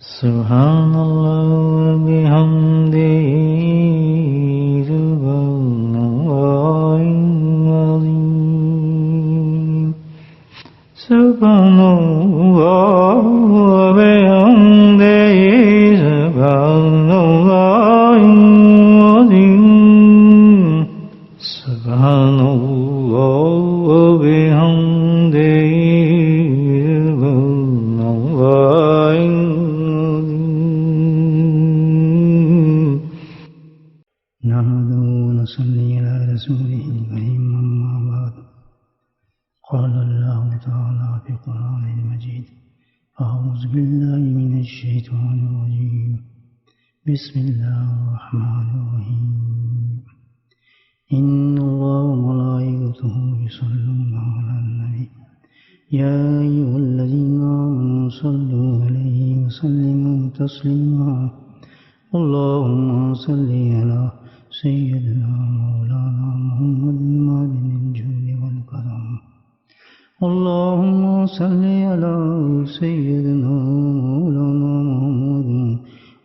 سبحان اللہ بحمدہ سبحان اللہ العظیم سبحان اللہ بحمدہ سبحان اللہ العظیم سبحان اللہ بحمدہ قال الله تعالى في القرآن المجيد أعوذ بالله من الشيطان الرجيم بسم الله الرحمن الرحيم إن الله وملائكته يصلون على النبي يا أيها الذين آمنوا صلوا عليه وسلموا تسليما اللهم صل على سيدنا مولانا محمد معدن الجود والكرم اللهم صل على سيدنا مولانا محمد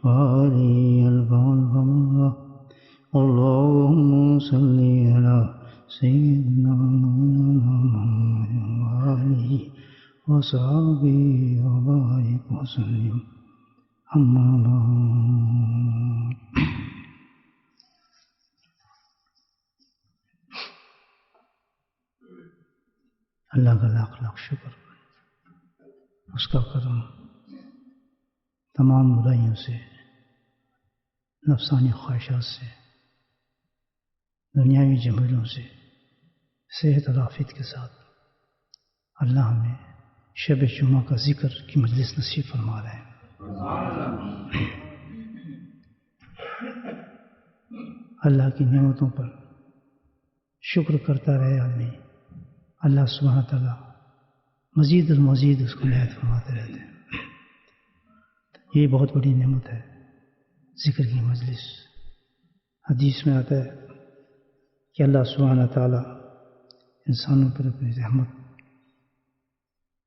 وآله الفضل اللهم صل على سيدنا مولانا محمد وآله وصحبه وبارك وسلم أما بعد اللہ کا لاکھ لاکھ شکر، اس کا کرم تمام برائیوں سے، نفسانی خواہشات سے، دنیاوی جھمیلوں سے صحت اور عافیت کے ساتھ اللہ ہمیں شب جمعہ کا ذکر کی مجلس نصیب فرما رہے ہیں۔ اللہ کی نعمتوں پر شکر کرتا رہے آدمی، اللہ سبحانہ تعالیٰ مزید اور مزید اس کو عنایت فرماتے رہتے ہیں۔ یہ بہت بڑی نعمت ہے ذکر کی مجلس۔ حدیث میں آتا ہے کہ اللہ سبحانہ تعالیٰ انسانوں پر اپنی رحمت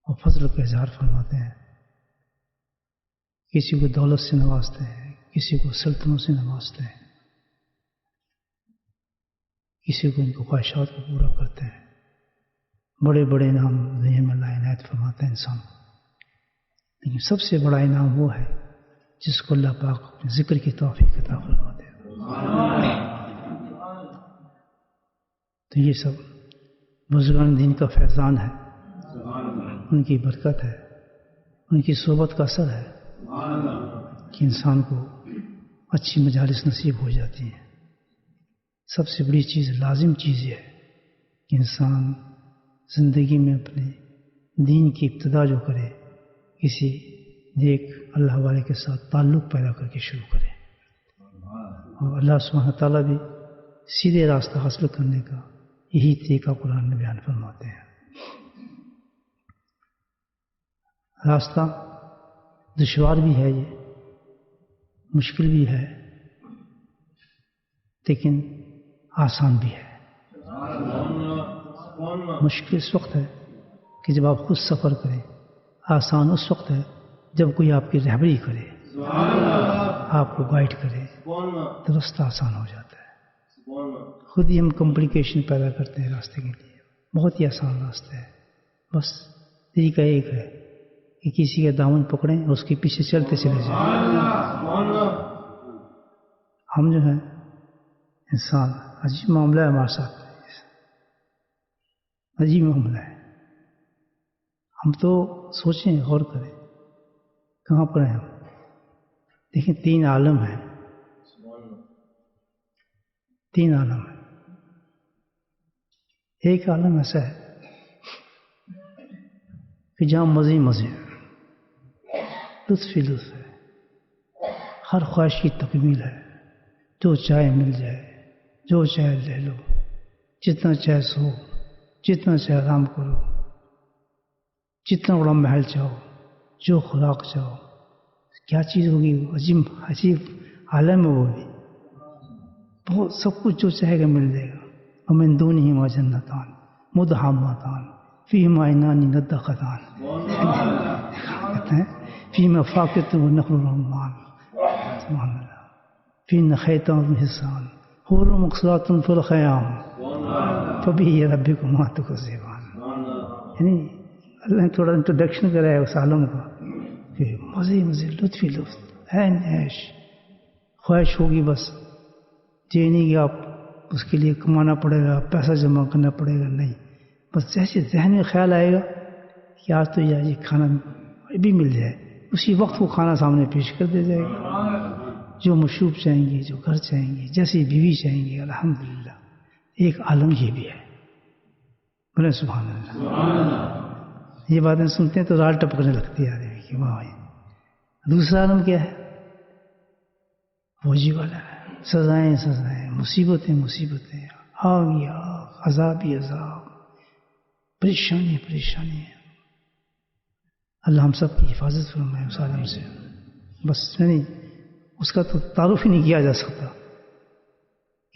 اور فضل کا اظہار فرماتے ہیں، کسی کو دولت سے نوازتے ہیں، کسی کو سلطنوں سے نوازتے ہیں، کسی کو ان کو خواہشات کو پورا کرتے ہیں۔ بڑے بڑے انعام دنیا میں اللہ عنایت فرماتا ہے انسان کو، لیکن سب سے بڑا انعام وہ ہے جس کو اللہ پاک اپنے ذکر کی توفیق عطا فرماتے ہیں۔ تو یہ سب بزرگان دین کا فیضان ہے، ان کی برکت ہے، ان کی صحبت کا اثر ہے کہ انسان کو اچھی مجالس نصیب ہو جاتی ہیں۔ سب سے بڑی چیز، لازم چیز یہ ہے کہ انسان زندگی میں اپنے دین کی ابتدا جو کرے، کسی نیک اللہ والے کے ساتھ تعلق پیدا کر کے شروع کرے، اور اللہ سبحانہ تعالیٰ بھی سیدھے راستہ حاصل کرنے کا یہی طریقہ قرآن میں بیان فرماتے ہیں۔ راستہ دشوار بھی ہے، یہ مشکل بھی ہے، لیکن آسان بھی ہے۔ مشکل اس وقت ہے کہ جب آپ خود سفر کریں، آسان اس وقت ہے جب کوئی آپ کی رہبری کرے، آپ کو گائیڈ کرے تو راستہ آسان ہو جاتا ہے۔ خود ہی ہم کمپلیکیشن پیدا کرتے ہیں راستے کے لیے۔ بہت ہی آسان راستہ ہے، بس طریقہ ایک ہے کہ کسی کا دامن پکڑیں اور اس کے پیچھے چلتے چلے جائیں۔ ہم جو ہیں انسان، عجیب معاملہ ہے ہمارے ساتھ، عجیب معاملہ ہے۔ ہم تو سوچیں، غور کریں کہاں پر ہیں ہم۔ دیکھیں، تین عالم ہیں، تین عالم ہیں۔ ایک عالم ایسا ہے کہ جہاں مزے ہی مزے ہیں، لطف ہی لطف ہے، ہر خواہش کی تکمیل ہے، جو چاہے مل جائے، جو چاہے لے لو، جتنا چاہے سو، جتنا چاہے آرام کرو، جتنا بڑا محل چاہو، جو خوراک چاہو۔ کیا چیز ہوگی وہ؟ عجیب عالم ہے وہ بھی، بہت سب کچھ جو چاہے گا مل جائے گا۔ ومن دونہما جنتان مدحضرتان فیہما عینان نضاختان، کہتے ہیں فيما فاكهة ونخل رمان سبحان الله فينا خيطان حسان حور مقصورات في الخيام فبأي ربكما تكذبان. یعنی اللہ نے تھوڑا انٹروڈکشن کرا ہے اس عالم کا کہ مزے مزے لطف ہی لطف عیش خواہش ہوگی بس یہ نہیں کہ آپ اس کے لیے کمانا پڑے گا پیسہ جمع کرنا پڑے گا نہیں بس جیسے ذہن میں خیال آئے گا کہ آج تو یہ کھانا بھی مل جائے اسی وقت وہ کھانا سامنے پیش کر دیا جائے گا جو مشروب چاہیں گے جو گھر چاہیں گے جیسی بیوی چاہیں گے الحمدللہ ایک عالم یہ بھی ہے بولے سبحان اللہ. یہ باتیں سنتے ہیں تو رال ٹپکنے لگتی ہے آدمی کہ واہ بھائی. دوسرا عالم کیا ہے فوجی والا ہے سزائیں سزائیں مصیبتیں مصیبتیں آگ ہی آگ عذاب ہی عذاب پریشانی پریشانی. اللہ ہم سب کی حفاظت فرمائے اس عالم سے. بس نہیں اس کا تو تعارف ہی نہیں کیا جا سکتا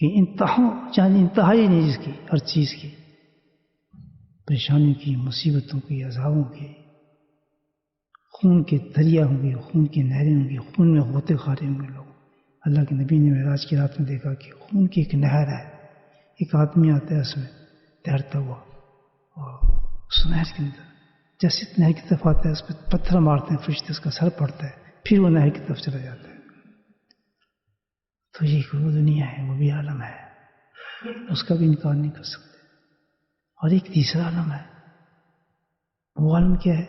کہ انتہائی نہیں جس کی ہر چیز کی پریشانیوں کی مصیبتوں کی عذابوں کی خون کے دریا ہوں گے خون کی نہریں ہوں گی خون میں غوطے خارے ہوں گے لوگ. اللہ کے نبی نے معراج کی رات میں دیکھا کہ خون کی ایک نہر ہے ایک آدمی آتا ہے اس میں تیرتا ہوا اور اس نہر کے اندر جیسے نہر کی طرف آتا ہے اس پہ پتھر مارتے ہیں فرشتے اس کا سر پڑتا ہے پھر وہ نہر کی طرف چلا جاتا ہے. تو یہ وہ دنیا ہے وہ بھی عالم ہے اس کا بھی انکار نہیں کر سکتے. اور ایک تیسرا عالم ہے وہ عالم کیا ہے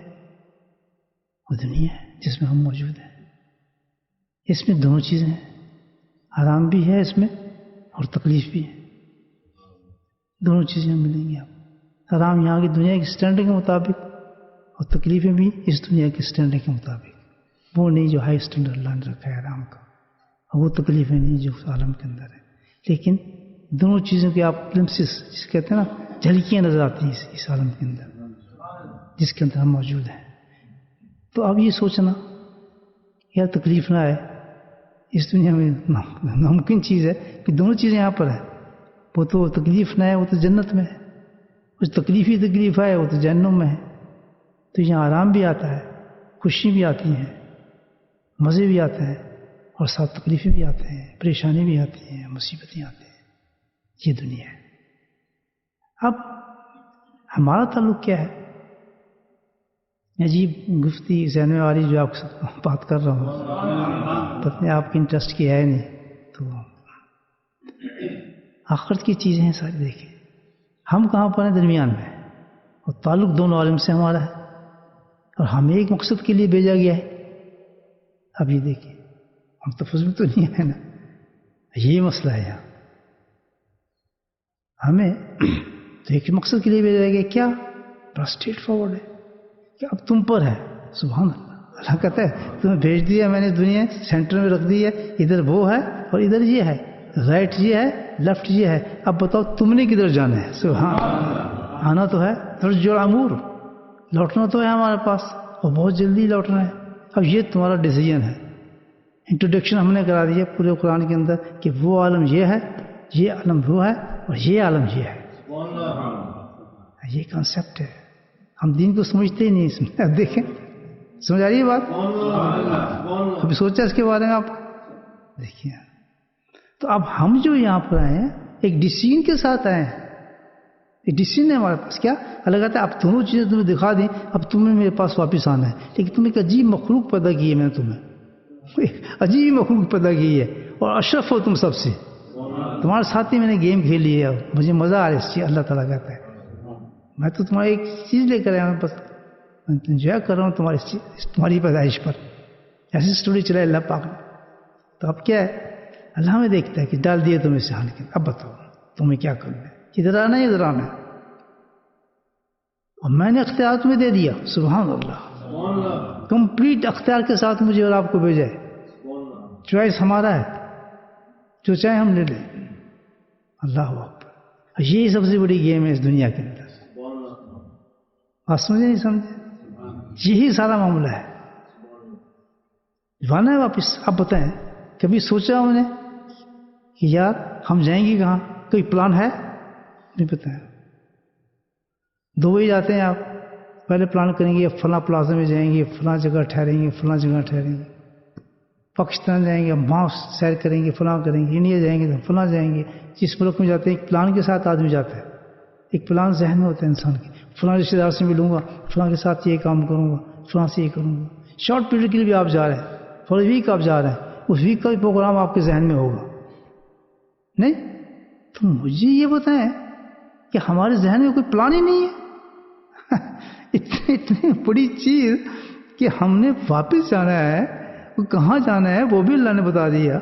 وہ دنیا ہے جس میں ہم موجود ہیں. اس میں دونوں چیزیں ہیں آرام بھی ہے اس میں اور تکلیف بھی ہے. دونوں چیزیں ملیں گی آپ. آرام یہاں کی دنیا کی اسٹینڈرڈ کے مطابق اور تکلیفیں بھی اس دنیا کے اسٹینڈرڈ کے مطابق. وہ نہیں جو ہائی اسٹینڈرڈ اللہ نے رکھا ہے آرام کا اور وہ تکلیفیں نہیں جو اس عالم کے اندر ہے. لیکن دونوں چیزوں کے آپ گلمپسز جس کہتے ہیں نا جھلکیاں نظر آتی ہیں اس عالم کے اندر جس کے اندر ہم موجود ہیں. تو اب یہ سوچنا یار تکلیف نہ آئے اس دنیا میں ناممکن چیز ہے کہ دونوں چیزیں یہاں پر ہیں. وہ تو تکلیف نہ آئے وہ تو جنت میں ہے کچھ تکلیف ہی تکلیف آئے وہ تو جہنم میں ہے. تو یہاں آرام بھی آتا ہے خوشی بھی آتی ہیں مزے بھی آتے ہیں اور ساتھ تکلیفیں بھی آتے ہیں پریشانی بھی آتی ہیں مصیبتیں آتی ہیں. یہ دنیا ہے. اب ہمارا تعلق کیا ہے عجیب گفتی ذہن میں والی جو آپ سے بات کر رہا ہوں پتہ نہیں آپ کے انٹرسٹ کی ہے نہیں. تو آخرت کی چیزیں ہیں ساری. دیکھیں ہم کہاں پر ہیں درمیان میں اور تعلق دونوں عالم سے ہمارا ہے اور ہمیں ایک مقصد کے لیے بھیجا گیا ہے. اب یہ دیکھیں ہم تو فضول تو نہیں ہے نا. یہ مسئلہ ہے یہاں ہمیں تو ایک مقصد کے لیے بھیجا گیا کیا بڑا اسٹریٹ فارورڈ ہے کہ اب تم پر ہے. سبحان اللہ. اللہ کہتا ہے تمہیں بھیج دیا میں نے دنیا سینٹر میں رکھ دی ہے ادھر وہ ہے اور ادھر یہ ہے رائٹ یہ ہے لیفٹ یہ ہے. اب بتاؤ تم نے کدھر جانا ہے. سبحان اللہ. آنا تو ہے ترجع الامور لوٹنا تو ہے ہمارے پاس اور بہت جلدی لوٹنا ہے. اب یہ تمہارا ڈیسیجن ہے. انٹروڈکشن ہم نے کرا دی ہے پورے قرآن کے اندر کہ وہ عالم یہ ہے یہ عالم وہ ہے اور یہ عالم یہ ہے. یہ کانسیپٹ ہے. ہم دین کو سمجھتے ہی نہیں اس میں. اب دیکھیں سمجھ آ رہی ہے بات. کبھی سوچا اس کے بارے میں آپ دیکھیے. تو اب ہم جو یہاں پر آئے ہیں ایک ڈیسیجن کے ساتھ آئے ہیں. ایک ڈیسیجن ہے ہمارے پاس. کیا اللہ کہتا ہے اب دونوں چیزیں تمہیں دکھا دیں اب تمہیں میرے پاس واپس آنا ہے. لیکن تم ایک عجیب مخلوق پیدا کی ہے میں نے تمہیں عجیب مخلوق پیدا کی ہے اور اشرف ہو تم سب سے. تمہارے ساتھ ہی میں نے گیم کھیلی ہے مجھے مزہ آ رہا ہے اس چیز. اللہ تعالیٰ کہتا ہے میں تو تمہاری ایک چیز لے کر آیا ہوں بس انجوائے کر رہا ہوں تمہاری پیدائش پر. ایسی اسٹوری چلائی اللہ پاک نے. تو اب کیا ہے اللہ ہمیں دیکھتا ہے کہ ڈال دیے تم اس جہان کے. اب بتاؤ تمہیں کیا کرنا ہے. ادھر آنا ہے ادھر آنا ہے اور میں نے اختیار تمہیں دے دیا. سبحان اللہ. کمپلیٹ اختیار کے ساتھ مجھے اور آپ کو بھیجا ہے. چوائس ہمارا ہے جو چاہے ہم لے لیں. اللہ اکبر. یہی سب سے بڑی گیم ہے اس دنیا کے اندر. بات سمجھے نہیں سمجھے. یہی سارا معاملہ ہے. جانا ہے واپس. اب بتائیں کبھی سوچا ہم نے کہ یار ہم جائیں گے کہاں. کوئی پلان ہے نہیں. بتائیں دبئی جاتے ہیں آپ پہلے پلان کریں گے فلاں پلازا میں جائیں گے، فلاں جگہ ٹھہریں گے، فلاں جگہ ٹھہریں گے، پاکستان جائیں گے وہاں سیر کریں گے، فلاں کریں گے، انڈیا جائیں گے تو فلاں جائیں گے. جس ملک میں جاتے ہیں ایک پلان کے ساتھ آدمی جاتا ہے، ایک پلان ذہن میں ہوتا ہے انسان کے، فلاں رشتے دار سے ملوں گا، فلاں کے ساتھ یہ کام کروں گا، فلاں سے یہ کروں گا. شارٹ پیریڈ کے لیے بھی آپ جا رہے ہیں، فور ویک آپ جا رہے ہیں، اس ویک کا بھی پروگرام آپ کے ذہن میں ہوگا نہیں؟ تو مجھے یہ بتائیں کہ ہمارے ذہن میں کوئی پلان ہی نہیں ہے. اتنی بڑی چیز کہ ہم نے واپس جانا ہے، کہاں جانا ہے وہ بھی اللہ نے بتا دیا،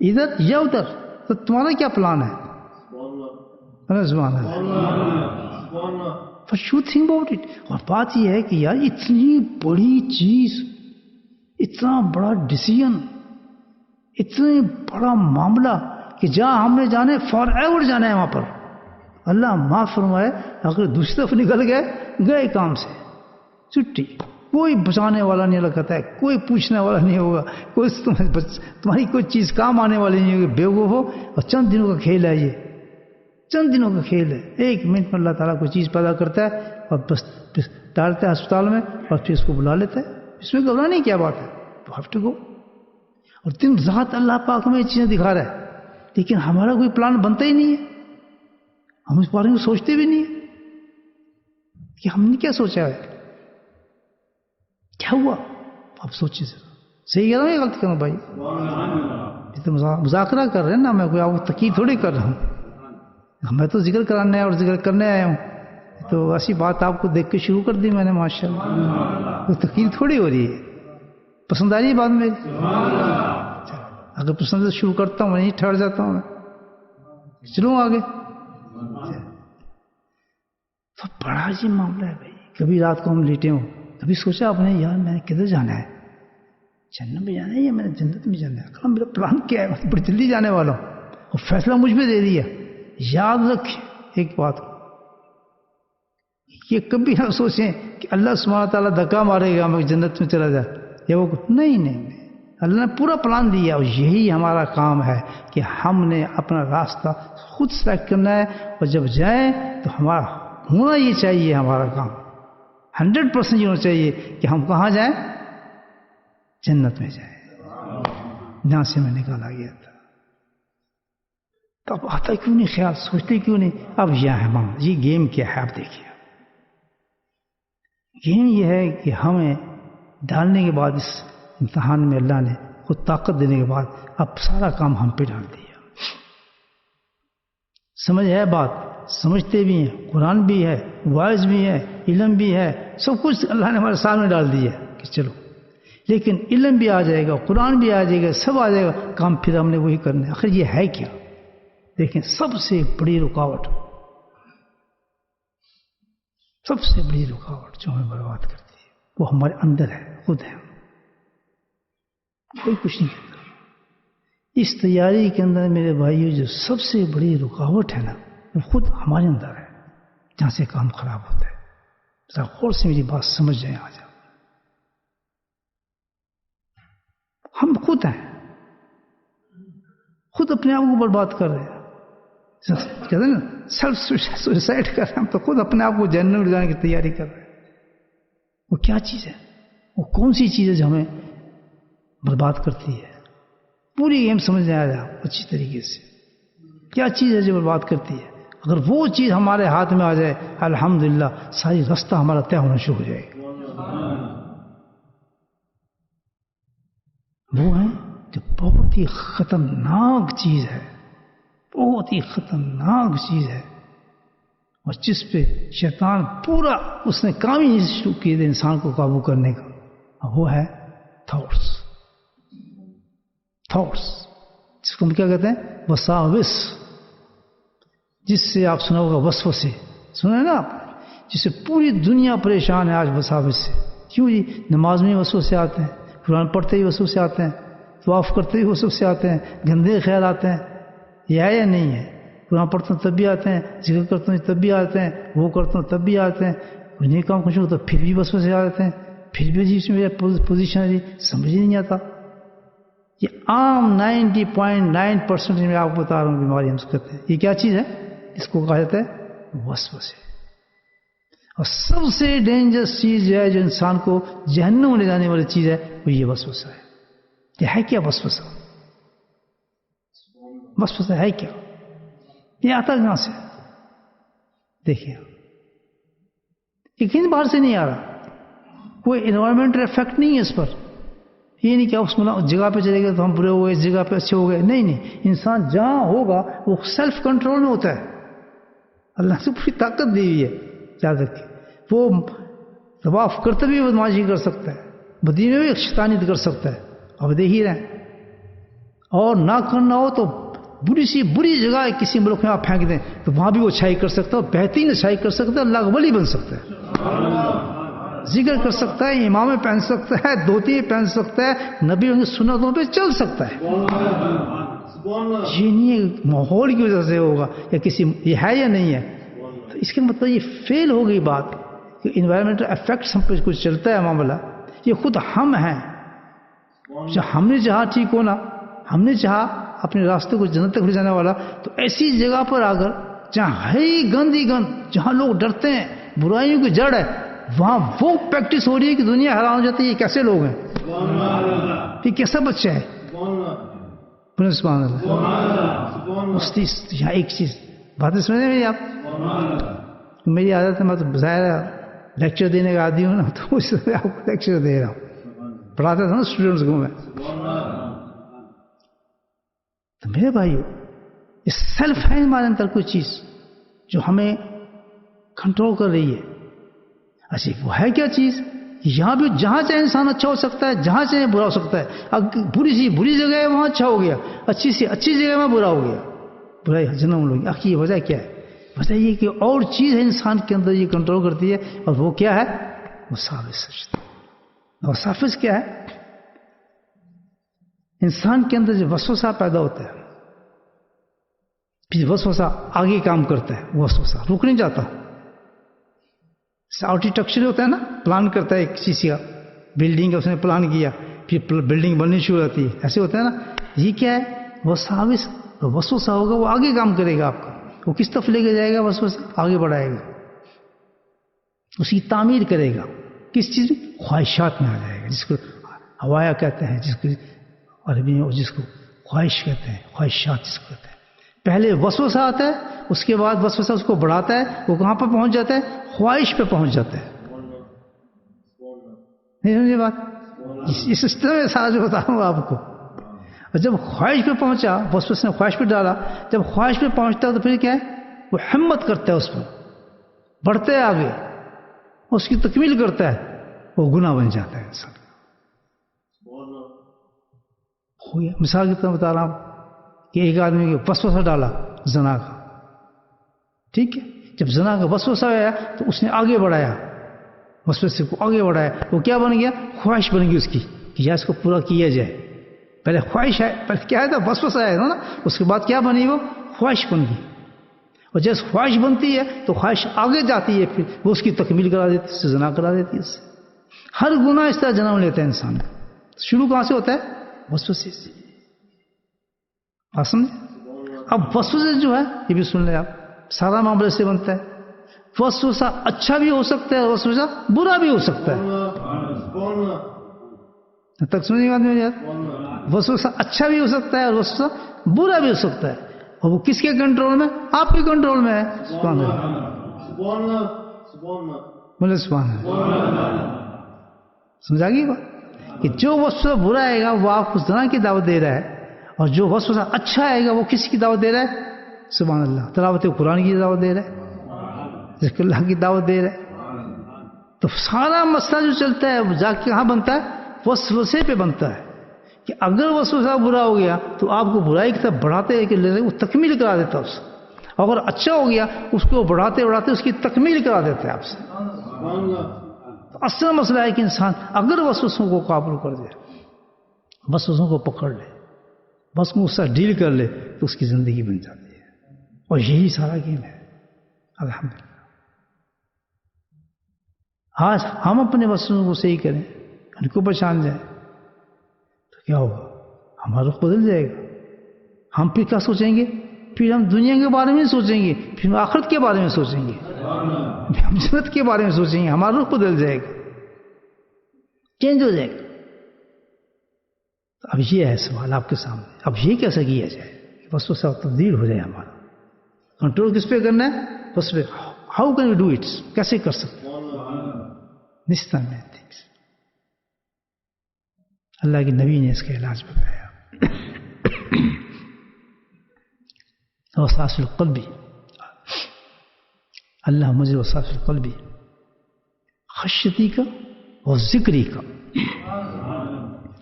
ادھر یا ادھر. تو تمہارا کیا پلان ہے؟ اور بات یہ ہے کہ یار اتنی بڑی چیز، اتنا بڑا ڈیسیژن، اتنا بڑا معاملہ کہ جہاں ہم نے جانے فار ایور جانا ہے، وہاں پر اللہ معاف فرمائے اگر دوسری طرف نکل گئے کام سے چھٹی، کوئی بچانے والا نہیں لگتا ہے، کوئی پوچھنے والا نہیں ہوگا، کوئی تمہاری کوئی چیز کام آنے والی نہیں ہوگی. بیوقوف ہو. اور چند دنوں کا کھیل ہے، یہ چند دنوں کا کھیل ہے. 1 منٹ میں اللہ تعالیٰ کوئی چیز پیدا کرتا ہے اور بس ڈالتا ہے ہسپتال میں اور پھر اس کو بلا لیتا ہے. اس میں گھبرانے کی کیا بات ہے؟ تو ہیو ٹو گو. اور دن رات اللہ پاک ہمیں یہ چیزیں دکھا رہا ہے، لیکن ہمارا کوئی پلان بنتا ہی نہیں ہے، ہم اس بارے میں سوچتے بھی نہیں کہ ہم نے کیا سوچا ہے، کیا ہوا. آپ سوچیے سر، صحیح کہہ رہا ہوں یا غلط کر رہا ہوں بھائی؟ یہ تو مذاکرہ کر رہے ہیں نا، میں کوئی آپ کو تقید تھوڑی کر رہا ہوں، میں تو ذکر کرانے اور ذکر کرنے آیا ہوں. تو ایسی بات آپ کو دیکھ کے شروع کر دی میں نے، ماشاء اللہ. کوئی تقید تھوڑی ہو رہی ہے، پسند آ رہی ہے بات میری؟ اگر پسند سے شروع کرتا ہوں وہیں ٹھہر جاتا ہوں میں. چلوں آگے. تو بڑا یہ معاملہ ہے بھائی. کبھی رات کو ہم لیٹے ہوں، کبھی سوچا آپ نے یار میں نے کدھر جانا ہے، جنت میں جانا ہے یا میں نے جنت میں جانا ہے؟ میرا پلان کیا ہے؟ میں بڑی جلدی جانے والا ہوں اور فیصلہ مجھ پہ دے دیا. یاد رکھیں ایک بات، یہ کبھی نہ سوچیں کہ اللہ سبحانہ تعالیٰ دھکا مارے گا میں جنت میں چلا جائے یا وہ نہیں. اللہ نے پورا پلان دیا اور یہی ہمارا کام ہے کہ ہم نے اپنا راستہ خود سلیکٹ کرنا ہے. اور جب جائیں تو ہمارا ہونا یہ چاہیے، ہمارا کام 100% یہ ہونا چاہیے کہ ہم کہاں جائیں؟ جنت میں جائیں، جہاں سے میں نکالا گیا تھا. تو اب آتا کیوں نہیں خیال، سوچتے کیوں نہیں؟ اب یہ ہے معاملہ. یہ گیم کیا ہے آپ دیکھیے. گیم یہ ہے کہ ہمیں ڈالنے کے بعد، اس امتحان میں اللہ نے خود طاقت دینے کے بعد اب سارا کام ہم پہ ڈال دیا. سمجھ ہے بات؟ سمجھتے بھی ہیں، قرآن بھی ہے، وائز بھی ہے، علم بھی ہے، سب کچھ اللہ نے ہمارے سامنے ڈال دیا کہ چلو. لیکن علم بھی آ جائے گا، قرآن بھی آ جائے گا، سب آ جائے گا، کام پھر ہم نے وہی کرنا ہے. آخر یہ ہے کیا؟ دیکھیں، سب سے بڑی رکاوٹ جو ہمیں برباد کرتی ہے وہ ہمارے اندر ہے، خود ہے. کوئی کچھ نہیں کرتا. اس تیاری کے اندر میرے بھائیو جو سب سے بڑی رکاوٹ ہے نا، وہ خود ہمارے اندر ہے، جہاں سے کام خراب ہوتا ہے. ذرا غور سے میری بات سمجھ جائیں. آ جاؤ، ہم خود ہیں، خود اپنے آپ کو برباد کر رہے ہیں. کہتے ہیں نا سیلف سوسائڈ کر رہے ہیں. ہم تو خود اپنے آپ کو جنت میں جانے کی تیاری کر رہے ہیں. وہ کیا چیز ہے؟ وہ کون سی چیز ہے جو ہمیں برباد کرتی ہے؟ پوری گیم سمجھ میں آ جائے اچھی طریقے سے. کیا چیز ہے جو برباد کرتی ہے؟ اگر وہ چیز ہمارے ہاتھ میں آ جائے، الحمدللہ ساری راستہ ہمارا طے ہونا شروع ہو جائے گا. وہ ہے جو بہت ہی خطرناک چیز ہے، بہت ہی خطرناک چیز ہے، اور جس پہ شیطان پورا اس نے کام ہی شروع کیے تھے انسان کو قابو کرنے کا. وہ ہے تھاٹس. جس کو ہم کیا کہتے ہیں؟ وساوس. جس سے آپ سنا ہوگا وسوسے، سنا نا آپ؟ جس سے پوری دنیا پریشان ہے آج وساوس سے. کیوں جی؟ نماز میں وسوسے آتے ہیں، قرآن پڑھتے ہی وسوسے آتے ہیں، طواف کرتے ہی وسوسے آتے ہیں، گندے خیال آتے ہیں. یہ ہے یا نہیں ہے؟ قرآن پڑھتا ہوں تب بھی آتے ہیں، ذکر کرتا ہوں تب بھی آتے ہیں، وہ کرتا ہوں تب بھی آتے ہیں، کوئی نہیں کام کچھ تو پھر بھی وسوسے آ جاتے ہیں، پھر بھی جس میں پوزیشن ہے سمجھ ہی نہیں آتا. یہ عام 90.9% میں آپ کو بتا رہا ہوں بیماری ہم سے کرتے ہیں. یہ کیا چیز ہے؟ اس کو کہا جاتا ہے وسوسے. اور سب سے ڈینجرس چیز جو ہے جو انسان کو جہنم میں لے جانے والی چیز ہے وہ یہ وسوسہ ہے. یہ ہے کیا وسوسہ؟ وسوسہ ہے کیا؟ یہ آتا کہاں سے؟ دیکھیے یہ کہیں باہر سے نہیں آ رہا، کوئی انوائرمنٹل افیکٹ نہیں ہے اس پر. یہ نہیں کہ اس جگہ پہ چلے گئے تو ہم برے ہو گئے، اس جگہ پہ اچھے ہو گئے. نہیں نہیں، انسان جہاں ہوگا وہ سیلف کنٹرول میں ہوتا ہے. اللہ سے پوری طاقت دی ہوئی ہے یاد رکھیں. وہ طواف کرتے بھی بدماشی کر سکتا ہے، مدینے میں شیطانیت کر سکتا ہے، اب دیکھ ہی رہے ہیں. اور نہ کرنا ہو تو بری سی بری جگہ کسی ملک میں آپ پھینک دیں تو وہاں بھی وہ اچھائی کر سکتا ہے، بہترین اچھائی کر سکتا ہے، اللہ کا ولی بن سکتا ہے، ذکر کر سکتا ہے، امامیں پہن سکتا ہے، دھوتی پہن سکتا ہے، نبیوں کی سنتوں پہ چل سکتا ہے. یہ نہیں ہے ماحول کی وجہ سے ہوگا یا کسی یہ ہے یا نہیں ہے. تو اس کا مطلب یہ فیل ہو گئی بات کہ انوائرمنٹل افیکٹس ہم پہ کچھ چلتا ہے معاملہ. یہ خود ہم ہیں، جب ہم نے چاہا ٹھیک ہونا، ہم نے چاہا اپنے راستے کو جنت تک لے جانے والا، تو ایسی جگہ پر آ کر جہاں ہے ہی گند ہی گند، جہاں لوگ ڈرتے ہیں، برائیوں کی جڑ ہے، وہاں وہ پریکٹس ہو رہی ہے کہ دنیا حیران ہو جاتی ہے یہ کیسے لوگ ہیں، یہ کیسا بچہ ہے. سبحان اللہ. یہاں ایک چیز باتیں سمجھ میری آپ، میری عادت ہے میں تو ظاہر ہے لیکچر دینے کا عادی ہوں نا، تو اس سے آپ کو لیکچر دے رہا ہوں. پڑھاتا تھا نا اسٹوڈنٹس کو میں. تو میرے بھائیو یہ سیلف ہے ہمارے اندر کوئی چیز جو ہمیں کنٹرول کر رہی ہے. اچھا وہ ہے کیا چیز؟ یہاں بھی جہاں چاہے انسان اچھا ہو سکتا ہے، جہاں چاہے برا ہو سکتا ہے. بری سی بری جگہ ہے وہاں اچھا ہو گیا، اچھی سی اچھی جگہ میں برا ہو گیا، برائی جنم لوگ. آخر یہ وجہ کیا ہے؟ وجہ یہ کہ اور چیز ہے انسان کے اندر یہ کنٹرول کرتی ہے، اور وہ کیا ہے؟ وساوس. وساوس کیا ہے؟ انسان کے اندر جو وسوسہ پیدا ہوتا ہے، پھر وسوسہ آگے کام کرتا ہے، وسوسہ رک نہیں جاتا. آرکیٹیکچر ہوتا ہے نا، پلان کرتا ہے ایک چیز کا، بلڈنگ کا اس نے پلان کیا، پھر بلڈنگ بننی شروع ہوتی ہے، ایسے ہوتا ہے نا. یہ کیا ہے؟ وساوس. وسوسہ ہوگا وہ آگے کام کرے گا آپ کا، وہ کس طرف لے کے جائے گا؟ وسوسہ آگے بڑھائے گا، اس کی تعمیر کرے گا. کس چیز میں؟ خواہشات میں آ جائے گا، جس کو ہوایا کہتے ہیں، جس کو عربی میں جس کو خواہش کہتے ہیں، خواہشات جس کو کہتے ہیں. پہلے وسوسہ آتا ہے، اس کے بعد وسوسہ اس کو بڑھاتا ہے، وہ کہاں پر پہنچ جاتا ہے؟ خواہش پہ پہنچ جاتا ہے. نہیں سمجھے بات؟ یہ سسٹم ہے سارا جو بتا رہا ہوں آپ کو. اور جب خواہش پہ پہنچا، وسوسہ نے خواہش پہ ڈالا، جب خواہش پہ پہنچتا ہے تو پھر کیا ہے؟ وہ ہمت کرتا ہے، اس پر بڑھتا ہے آگے، اس کی تکمیل کرتا ہے، وہ گناہ بن جاتا ہے انسان. مثال کی طرح بتا رہا ہوں کہ ایک آدمی کے وسوسہ ڈالا زنا کا، ٹھیک ہے. جب زنا کا وسوسہ آیا تو اس نے آگے بڑھایا، وسوسے کو آگے بڑھایا، وہ کیا بن گیا؟ خواہش بن گئی اس کی کہ یا اس کو پورا کیا جائے. پہلے خواہش ہے، پہلے کیا تھا؟ وسوسہ آیا نا، اس کے بعد کیا بنی؟ وہ خواہش بن گئی. اور جب خواہش بنتی ہے تو خواہش آگے جاتی ہے، پھر وہ اس کی تکمیل کرا دیتی ہے، اس سے زنا کرا دیتی ہے. اس سے ہر گناہ اس طرح جنم لیتا ہے انسان کا. شروع کہاں سے ہوتا ہے؟ وسوسے سے. سمجھے؟ اب وسوسہ جو ہے یہ بھی سن لیں آپ، سارا معاملے سے بنتا ہے. وسوسہ اچھا بھی ہو سکتا ہے، وسوسہ برا بھی ہو سکتا ہے. تک سمجھے بات میری یار؟ وسوسہ اچھا بھی ہو سکتا ہے اور وسوسہ برا بھی ہو سکتا ہے، اور وہ کس کے کنٹرول میں؟ آپ کے کنٹرول میں ہے. سبحان اللہ، بولے سبحان اللہ. سمجھا گئی بات کہ جو وسوسہ برا آئے گا وہ آپ کو زنا کی دعوت دے رہا ہے، اور جو وسوسہ اچھا آئے گا وہ کس کی دعوت دے رہا ہے؟ سبحان اللہ، تلاوت قرآن کی دعوت دے رہا ہے، ذکر اللہ کی دعوت دے رہا ہے. تو سارا مسئلہ جو چلتا ہے وہ جا کے کہاں بنتا ہے؟ وسوسے پہ بنتا ہے. کہ اگر وسوسہ برا ہو گیا تو آپ کو برائی کی طرف بڑھاتے کہ وہ تکمیل کرا دیتا اس. اگر اچھا ہو گیا اس کو بڑھاتے بڑھاتے اس کی تکمیل کرا دیتے آپ سے. تو اصل مسئلہ ہے کہ انسان اگر وسوسوں کو قابو کر دے، وسوسوں کو پکڑ لے، بس اس سے ڈیل کر لے، تو اس کی زندگی بن جاتی ہے. اور یہی سارا گیم ہے. الحمدللہ آج ہم اپنے وسوسوں کو صحیح کریں، ان کو پہچان جائیں، تو کیا ہوگا؟ ہمارا رخ بدل جائے گا. ہم پھر کیا سوچیں گے؟ پھر ہم دنیا کے بارے میں سوچیں گے، پھر ہم آخرت کے بارے میں سوچیں گے. ہم جنت کے بارے میں سوچیں گے ہمارا رخ بدل جائے گا, چینج ہو جائے گا. اب یہ ہے سوال آپ کے سامنے, اب یہ کیسے کیا جائے کہ وسوسہ تبدیل ہو جائے ہمارا؟ کنٹرول کس پہ کرنا ہے؟ اس پہ. How can we do it? کیسے کر سکتے ہیں؟ نستا میں اللہ کے نبی نے اس کا علاج بتایا. وسواس القلبی, اللہ مجھے وسواس القلبی خشیتی کا اور ذکری کا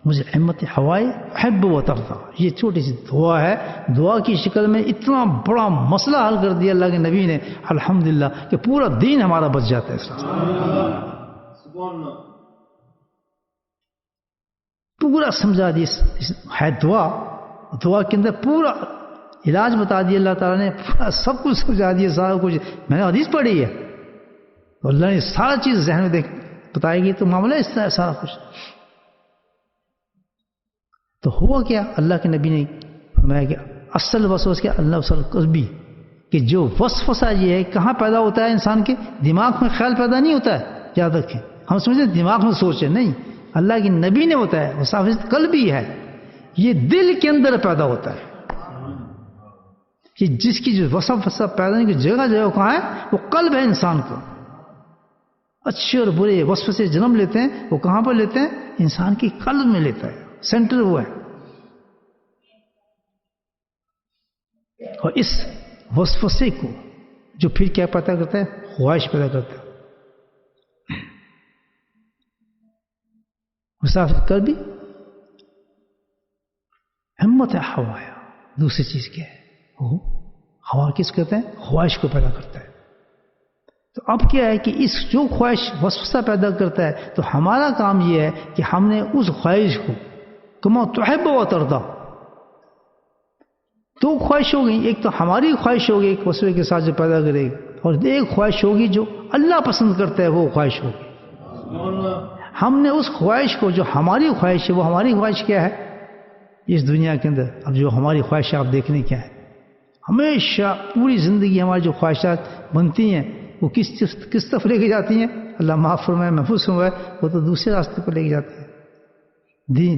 مجھے ہمت ہوائے حب و ترضا. یہ چھوٹی سی دعا ہے, دعا کی شکل میں اتنا بڑا مسئلہ حل کر دیا اللہ کے نبی نے الحمدللہ کہ پورا دین ہمارا بچ جاتا ہے. پورا سمجھا دیا ہے دعا, دعا کے اندر پورا علاج بتا دیا اللہ تعالیٰ نے, پورا سب کچھ سمجھا دیا سارا کچھ. میں نے حدیث پڑھی ہے تو اللہ نے سارا چیز ذہن میں بتائے گی تو معاملہ اس طرح سارا کچھ. تو ہوا کیا؟ اللہ کے نبی نے فرمایا کہ اصل وسوسہ کیا؟ اللہ وسل قلبی, کہ جو وسوسہ یہ ہے کہاں پیدا ہوتا ہے؟ انسان کے دماغ میں خیال پیدا نہیں ہوتا ہے, یاد رکھیں. ہم سمجھتے ہیں دماغ میں سوچے, نہیں, اللہ کے نبی نے ہوتا ہے وسوسہ قلبی ہے, یہ دل کے اندر پیدا ہوتا ہے. کہ جس کی جو وسوسہ پیدا ہونے کی جگہ جو کہاں ہے؟ وہ قلب ہے انسان کا. اچھے اور برے وسوسے جنم لیتے ہیں, وہ کہاں پر لیتے ہیں؟ انسان کی قلب میں لیتا ہے, سینٹر وہ ہے. اور اس وسوسے کو جو پھر کیا پیدا کرتا ہے؟ خواہش پیدا کرتا ہے. مسافر کر بھی ہمت ہے ہوایا. دوسری چیز کیا ہے؟ وہ ہوا کس کہتے ہیں؟ خواہش کو پیدا کرتا ہے. تو اب کیا ہے کہ اس جو خواہش وسوسہ پیدا کرتا ہے تو ہمارا کام یہ ہے کہ ہم نے اس خواہش کو کما تحب و ترضا, دو خواہش ہو گئی. ایک تو ہماری خواہش ہوگی ایک وسوسے کے ساتھ جو پیدا کرے گی, اور ایک خواہش ہوگی جو اللہ پسند کرتا ہے وہ خواہش ہوگی. ہم نے اس خواہش کو جو ہماری خواہش ہے, وہ ہماری خواہش کیا ہے اس دنیا کے اندر؟ اب جو ہماری خواہش ہے آپ دیکھنے کیا ہے, ہمیشہ پوری زندگی ہماری جو خواہشات بنتی ہیں وہ کس طرف لے کے جاتی ہیں؟ اللہ معاف فرمائے, محفوظ فرمائے, وہ تو دوسرے راستے پر لے کے جاتی ہیں.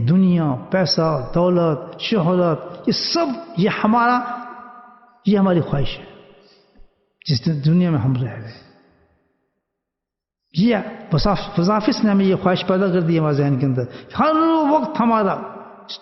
دنیا, پیسہ, دولت, شہرت, یہ سب یہ ہماری خواہش ہے جس دنیا میں ہم رہ رہے. یہ وظافس نے ہمیں یہ خواہش پیدا کر دی ہمارے ذہن کے اندر. ہر وقت ہمارا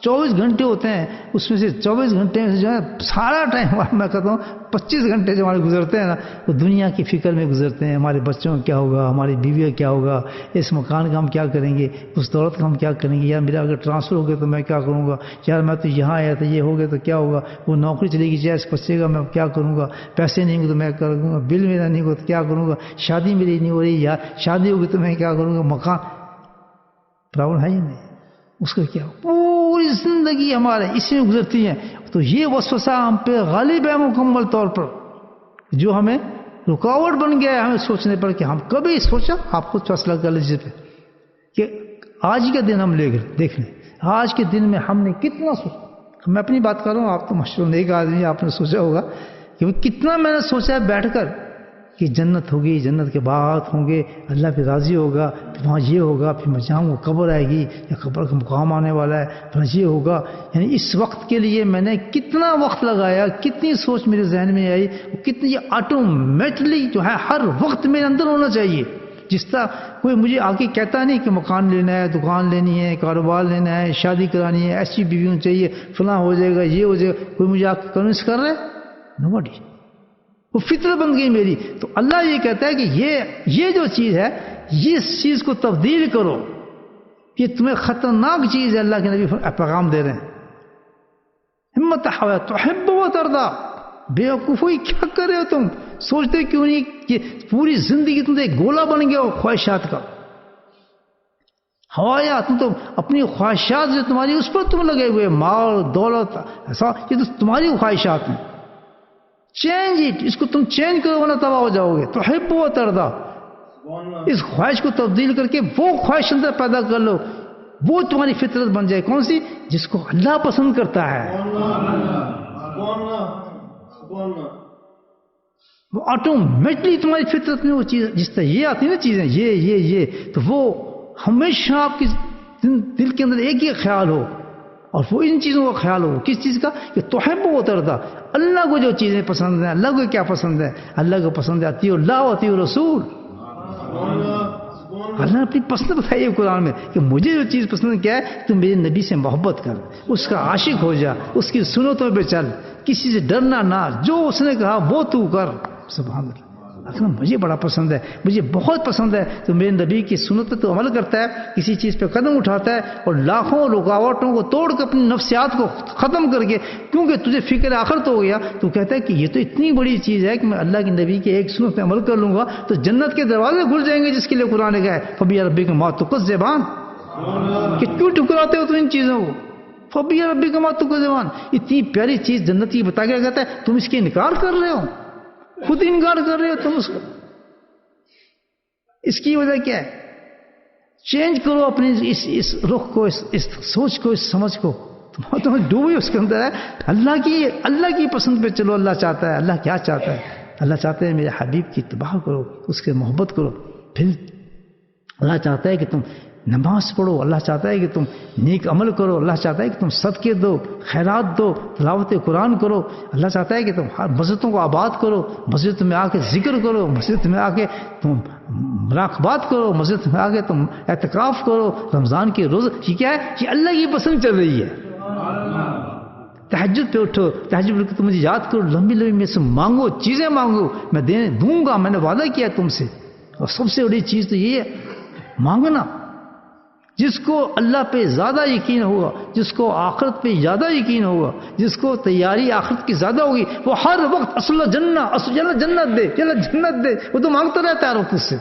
24 گھنٹے ہوتے ہیں, اس میں سے 24 گھنٹے میں سے جو ہے سارا ٹائم میں کہتا ہوں 25 گھنٹے جو ہمارے گزرتے ہیں نا, وہ دنیا کی فکر میں گزرتے ہیں. ہمارے بچوں کا کیا ہوگا, ہماری بیوی کا کیا ہوگا, اس مکان کا ہم کیا کریں گے, اس دولت کا ہم کیا کریں گے, یار میرا اگر ٹرانسفر ہو گیا تو میں کیا کروں گا, یار میں تو یہاں آیا تو یہ ہو گیا تو کیا ہوگا, وہ نوکری چلے گی جائز بچے گا میں کیا کروں گا, پیسے نہیں ہوں گے تو میں کروں گا, بل میرا نہیں ہوگا تو کیا کروں گا, شادی میری نہیں ہو رہی, یار شادی ہوگی تو میں کیا کروں گا, مکان پرابلم ہے ہی نہیں, اس کا کیا پوری زندگی ہمارے اسی میں گزرتی ہے. تو یہ وسوسہ ہم پہ غالب ہے مکمل طور پر, جو ہمیں رکاوٹ بن گیا ہے ہمیں سوچنے پر کہ ہم کبھی سوچا. آپ خود فیصلہ کر لیجیے پہ کہ آج کا دن ہم لے گئے دیکھ لیں, آج کے دن میں ہم نے کتنا سوچا. میں اپنی بات کر رہا ہوں, آپ تو مشہور نیک آدمی, آپ نے سوچا ہوگا کہ کتنا میں نے سوچا ہے بیٹھ کر کہ جنت ہوگی, جنت کے باغات ہوں گے, اللہ پہ راضی ہوگا, پھر وہاں یہ ہوگا, پھر میں جاؤں گا, قبر آئے گی یا قبر کا مقام آنے والا ہے, پھر یہ ہوگا. یعنی اس وقت کے لیے میں نے کتنا وقت لگایا, کتنی سوچ میرے ذہن میں آئی, کتنی آٹومیٹلی جو ہے ہر وقت میرے اندر ہونا چاہیے. جس طرح کوئی مجھے آ کے کہتا نہیں کہ مکان لینا ہے, دکان لینی ہے, کاروبار لینا ہے, شادی کرانی ہے, ایسی بیوی ہونی چاہیے, فلاں ہو جائے گا, یہ ہو جائے گا, کوئی مجھے آ کے کنوینس کر رہا ہے؟ نوبڈی. وہ فطرت بن گئی میری. تو اللہ یہ کہتا ہے کہ یہ جو چیز ہے, اس چیز کو تبدیل کرو, یہ تمہیں خطرناک چیز ہے. اللہ کے نبی پیغام دے رہے ہیں, ہمت ہوا تحب و ترضا. بے وقوفی کیا کر رہے ہو تم, سوچتے کیوں نہیں کہ پوری زندگی تم تو ایک گولا بن گیا ہو خواہشات کا. ہوایا تم تو اپنی خواہشات جو تمہاری اس پر تم لگے ہوئے, مال دولت ایسا, یہ تو تمہاری خواہشات ہیں. چینج اٹ, اس کو تم چینج کرو ورنہ تباہ ہو جاؤ گے. تحب و ترضا, اس خواہش کو تبدیل کر کے وہ خواہش اندر پیدا کر لو, وہ تمہاری فطرت بن جائے. کون سی؟ جس کو اللہ پسند کرتا ہے. وہ آٹومیٹلی تمہاری فطرت میں وہ چیز جس طرح یہ آتی ہے نا چیزیں یہ تو وہ ہمیشہ آپ کی دل کے اندر ایک ہی خیال ہو اور وہ ان چیزوں کا خیال ہو. کس چیز کا؟ کہ تحب و ترضا. اللہ کو جو چیزیں پسند ہیں, اللہ کو کیا پسند ہے؟ اللہ کو پسند ہے اطیع اللہ و اطیع الرسول. اللہ نے اپنی پسند بتائی ہے قرآن میں کہ مجھے جو چیز پسند کیا ہے, تو میرے نبی سے محبت کر, اس کا عاشق ہو جا, اس کی سنتوں پہ چل, کسی سے ڈرنا نہ, جو اس نے کہا وہ تو کر. سبحان اللہ. مجھے بڑا پسند ہے, مجھے بہت پسند ہے, تو میرے نبی کی سنت پہ تو عمل کرتا ہے, کسی چیز پہ قدم اٹھاتا ہے اور لاکھوں رکاوٹوں کو توڑ کے اپنی نفسیات کو ختم کر کے, کیونکہ تجھے فکر آخرت ہو گیا, تو کہتا ہے کہ یہ تو اتنی بڑی چیز ہے کہ میں اللہ کے نبی کے ایک سنت پہ عمل کر لوں گا تو جنت کے دروازے کھل جائیں گے, جس کے لیے قرآن نے کہا ہے فبی ربی کا مات تقص زبان. کہ کیوں ٹھکراتے ہو تم ان چیزوں کو؟ فبی ربی کا مات تقص زبان, اتنی پیاری چیز جنت کی بتا کے کہتا ہے, تم اس کے انکار کر رہے ہو, خود انکار کر رہے ہو تم اس کو. اس کی وجہ کیا ہے؟ چینج کرو اپنی اس رخ کو, اس سوچ کو, اس سمجھ کو. تم ڈوبے اس کے اندر ہے. اللہ کی پسند پہ چلو. اللہ چاہتا ہے, اللہ کیا چاہتا ہے؟ اللہ چاہتا ہے میرے حبیب کی اتباع کرو, اس کے محبت کرو. پھر اللہ چاہتا ہے کہ تم نماز پڑھو, اللہ چاہتا ہے کہ تم نیک عمل کرو, اللہ چاہتا ہے کہ تم صدقے دو, خیرات دو, تلاوت قرآن کرو, اللہ چاہتا ہے کہ تم ہر مسجدوں کو آباد کرو, مسجد میں آ کے ذکر کرو, مسجد میں آ کے تم مراقبات کرو, مسجد میں آ کے تم اعتکاف کرو, رمضان کے روز. یہ کیا ہے؟ کہ اللہ کی پسند چل رہی ہے. تہجد پہ اٹھو, تہجد پہ تم مجھے یاد کرو, لمبی لمبی میں سے مانگو, چیزیں مانگو, میں دوں گا, میں نے وعدہ کیا تم سے. اور سب سے بڑی چیز تو یہ ہے مانگنا. جس کو اللہ پہ زیادہ یقین ہوگا, جس کو آخرت پہ زیادہ یقین ہوگا, جس کو تیاری آخرت کی زیادہ ہوگی, وہ ہر وقت اصل جنت دے, جنت دے, وہ تو مانگتا رہتا ہے ہر وقت اس سے.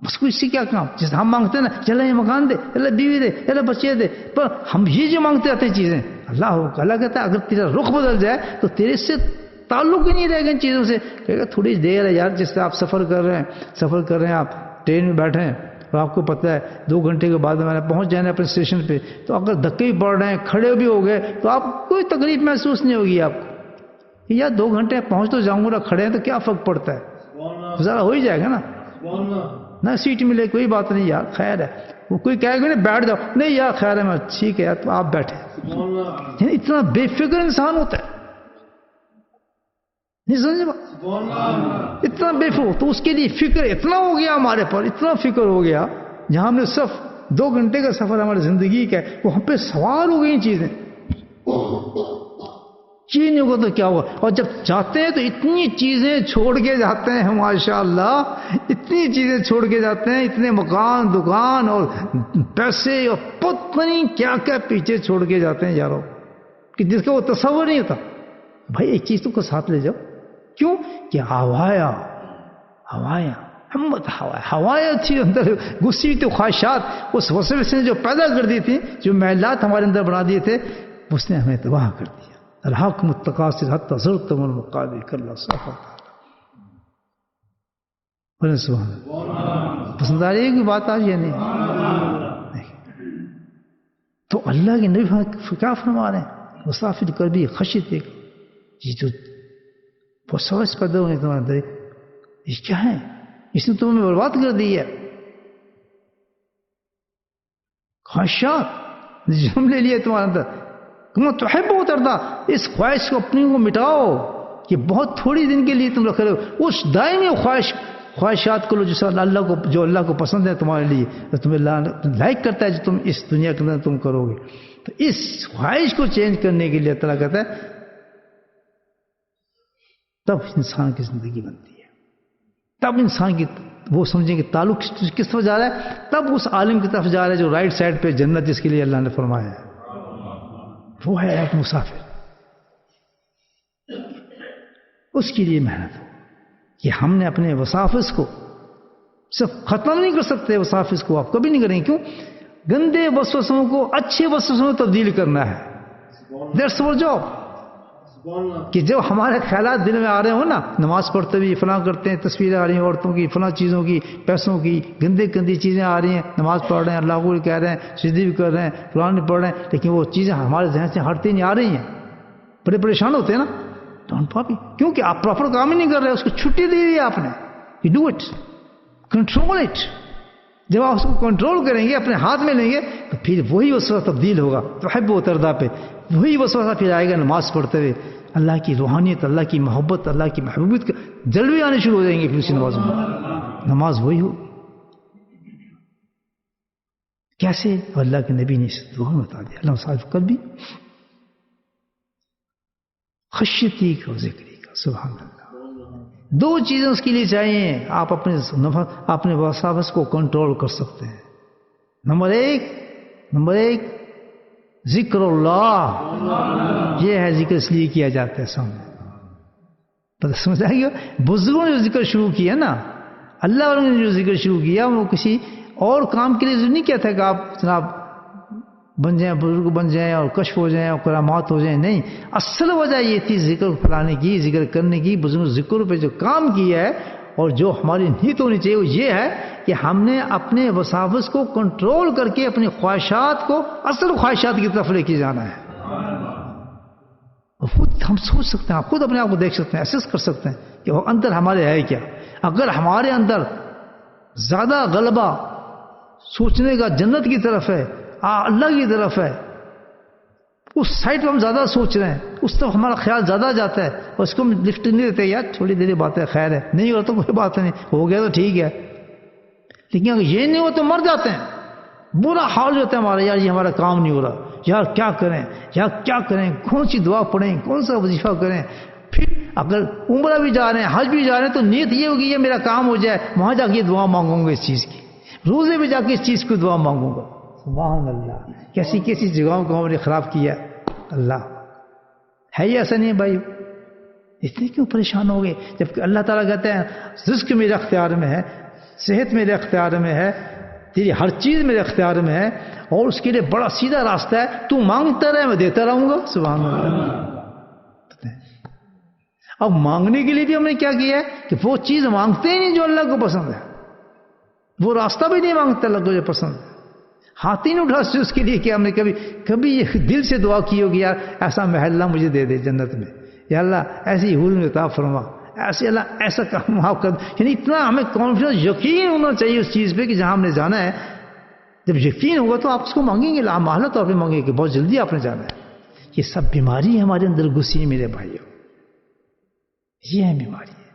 بس کو اس سے کیا کام؟ جس ہم مانگتے ہیں نا, چلے یہ مکان دے, چلے بیوی دے, چلے بچے دے, پر ہم یہ جو مانگتے رہتے ہیں چیزیں, اللہ کہتا ہے اگر تیرا رخ بدل جائے تو تیرے سے تعلق ہی نہیں رہے گا ان چیزوں سے. کہے گا تھوڑی دیر ہے یار, جس سے آپ سفر کر رہے ہیں, آپ ٹرین میں بیٹھے ہیں اور آپ کو پتہ ہے 2 گھنٹے کے بعد میں نے پہنچ جانا ہے اپنے اسٹیشن پہ, تو اگر دھکے بھی پڑ رہے ہیں, کھڑے بھی ہو گئے, تو آپ کوئی تکلیف محسوس نہیں ہوگی آپ کو. یار 2 گھنٹے پہنچ تو جاؤں گا, کھڑے ہیں تو کیا فرق پڑتا ہے, گزارا ہو ہی جائے گا نا. نہ سیٹ ملے کوئی بات نہیں یار, خیر ہے. وہ کوئی کہے گا نہیں بیٹھ جاؤ, نہیں یار خیر ہے, میں ٹھیک ہے یار, تو آپ بیٹھے. یعنی اتنا بے فکر انسان ہوتا ہے, نہیں سمجھے, اتنا بے فکر. تو اس کے لیے فکر اتنا ہو گیا ہمارے پر, اتنا فکر ہو گیا, جہاں ہم نے صرف 2 گھنٹے کا سفر ہماری زندگی کا ہے, وہ ہم پہ سوار ہو گئی چیزیں. چیز نہیں ہوگا تو کیا ہوگا. اور جب جاتے ہیں تو اتنی چیزیں چھوڑ کے جاتے ہیں, ماشاءاللہ اتنی چیزیں چھوڑ کے جاتے ہیں, اتنے مکان, دکان اور پیسے اور پتہ نہیں کیا کیا پیچھے چھوڑ کے جاتے ہیں یارو, کہ جس کا وہ تصور نہیں ہوتا. بھائی ایک چیز تو کو ساتھ لے جاؤ. کیوں؟ کہ ہوایا ہمت ہوایا تھی اندر گسی تو خواہشات, اس وسوسے نے جو پیدا کر دی تھی, جو محلات ہمارے اندر بنا دیے تھے, اس نے ہمیں تباہ کر دیا. الحاکم التکاثر حتی زرتم المقابر. کلا سوف تعلمون. سبحان اللہ. پسند آ رہی ہے کہ بات آج یا نہیں؟ تو اللہ کے نبی کیا فرما رہے ہیں؟ مسافر کر بھی خشیت, یہ جو وسوس پیدا ہوئے تمہارے اندر, یہ کیا ہے؟ اس نے تمہیں برباد کر دی ہے. خواہشات جم لے لیے تمہارے اندر. تم تحب اترتا, اس خواہش کو اپنی کو مٹاؤ. یہ بہت تھوڑی دن کے لیے تم رکھ رہے ہو. اس دائمی خواہشات کو لو جو اللہ کو پسند ہے تمہارے لیے, تمہیں لائک کرتا ہے, جو تم اس دنیا کے اندر تم کرو گے. تو اس خواہش کو چینج کرنے کے لیے اللہ کہتا ہے تب انسان کی زندگی بنتی ہے, تب انسان کی وہ سمجھیں کہ تعلق کس طرف جا رہا ہے, تب اس عالم کی طرف جا رہا ہے جو رائٹ سائڈ پہ جنت جس کے لیے اللہ نے فرمایا ہے. وہ ہے ایک مسافر. اس کے لیے محنت ہو کہ ہم نے اپنے وسافس کو صرف ختم نہیں کر سکتے. وسافس کو آپ کبھی نہیں کریں. کیوں؟ گندے وسوسوں کو اچھے وسوسوں میں تبدیل کرنا ہے. دیٹس اور جاب. کہ جب ہمارے خیالات دل میں آ رہے ہوں نا, نماز پڑھتے ہوئے فلاں کرتے ہیں, تصویریں آ رہی ہیں عورتوں کی, فلاں چیزوں کی, پیسوں کی, گندی چیزیں آ رہی ہیں, نماز پڑھ رہے ہیں, اللہ کو کہہ رہے ہیں, سجدے بھی کر رہے ہیں, قرآن بھی پڑھ رہے ہیں, لیکن وہ چیزیں ہمارے ذہن سے ہٹتی نہیں آ رہی ہیں. بڑے پریشان ہوتے ہیں نا, ڈونٹ پاپی، کیونکہ آپ پراپر کام ہی نہیں کر رہے، اس کو چھٹی دی ہوئی ہے آپ نے. You do it, control it. جب آپ اس کو کنٹرول کریں گے، اپنے ہاتھ میں لیں گے، تو پھر وہی وسوسہ تبدیل ہوگا تحب و تردا پہ. وہی وسوسہ پھر آئے گا نماز پڑھتے ہوئے. اللہ کی روحانیت، اللہ کی محبت، اللہ کی محبوبیت کے جلوے آنے شروع ہو جائیں گے پھر اسی نماز میں. نماز وہی ہو. کیسے؟ اللہ کے نبی نے اس دعا میں بتا دیا. اللہ صاحب قلبی خشیتی کا ذکری کا. سبحان اللہ. دو چیزیں اس کے لیے چاہیے. آپ اپنے وساوس کو کنٹرول کر سکتے ہیں. نمبر ایک ذکر اللہ. یہ ہے ذکر اس لیے کیا جاتا ہے سامنے. پتہ سمجھ آئے گا؟ بزرگوں نے جو ذکر شروع کیا نا، اللہ والوں نے جو ذکر شروع کیا، وہ کسی اور کام کے لیے نہیں کیا تھا کہ آپ جناب بن جائیں، بزرگ بن جائیں اور کشف ہو جائیں اور کرامات ہو جائیں. نہیں، اصل وجہ یہ تھی ذکر پھیلانے کی، ذکر کرنے کی. بزرگ ذکر پہ جو کام کیا ہے اور جو ہماری نیت ہونی چاہیے وہ یہ ہے کہ ہم نے اپنے وساوس کو کنٹرول کر کے اپنی خواہشات کو اصل خواہشات کی طرف لے کے جانا ہے. خود ہم سوچ سکتے ہیں، خود اپنے آپ کو دیکھ سکتے ہیں، ایسس کر سکتے ہیں کہ وہ اندر ہمارے ہے کیا. اگر ہمارے اندر زیادہ غلبہ سوچنے کا جنت کی طرف ہے، اللہ کی طرف ہے، اس سائٹ پہ ہم زیادہ سوچ رہے ہیں، اس طرف ہمارا خیال زیادہ جاتا ہے، اور اس کو ہم لفٹ نہیں دیتے. یار تھوڑی دیر بات ہے، خیر ہے، نہیں ہو تو کوئی بات نہیں، ہو گیا تو ٹھیک ہے. لیکن اگر یہ نہیں ہو تو مر جاتے ہیں. برا حال جو ہوتا ہے ہمارا، یار یہ ہمارا کام نہیں ہو رہا، یار کیا کریں، یار کیا کریں، کون سی دعا پڑھیں، کون سا وظیفہ کریں. پھر اگر عمرہ بھی جا رہے ہیں، حج بھی جا رہے ہیں، تو نیت یہ ہوگی یہ میرا کام ہو جائے، وہاں جا کے دعا مانگوں گا اس چیز کی. روزے بھی جا کے اس چیز کو دعا مانگوں گا. سبحان اللہ. کیسی کیسی جگہوں کو ہم نے خراب کیا. اللہ ہے یہ ایسا نہیں بھائی. اتنے کیوں پریشان ہو گئے جبکہ اللہ تعالیٰ کہتے ہیں رزق میرے اختیار میں ہے، صحت میرے اختیار میں ہے، تیری ہر چیز میرے اختیار میں ہے، اور اس کے لیے بڑا سیدھا راستہ ہے، تو مانگتا رہے میں دیتا رہوں گا. سبحان اللہ. اب مانگنے کے لیے بھی ہم نے کیا کیا ہے کہ وہ چیز مانگتے ہی نہیں جو اللہ کو پسند ہے، وہ راستہ بھی نہیں مانگتا اللہ کو جو پسند ہے. ہاتھ ہی نہیں اٹھا اس کے لیے کہ ہم نے کبھی یہ دل سے دعا کی ہوگی یار ایسا محل اللہ مجھے دے دے جنت میں، یا اللہ ایسی حور میں عطا فرما، ایسے اللہ ایسا کام معاف کر. یعنی اتنا ہمیں کانفیڈنس، یقین ہونا چاہیے اس چیز پہ کہ جہاں ہم نے جانا ہے. جب یقین ہوگا تو آپ اس کو مانگیں گے، لامحالہ طور پہ مانگیں گے کہ بہت جلدی آپ نے جانا ہے. یہ سب بیماری ہے ہمارے اندر گھسی ہے میرے بھائیوں. یہ ہے بیماری ہے،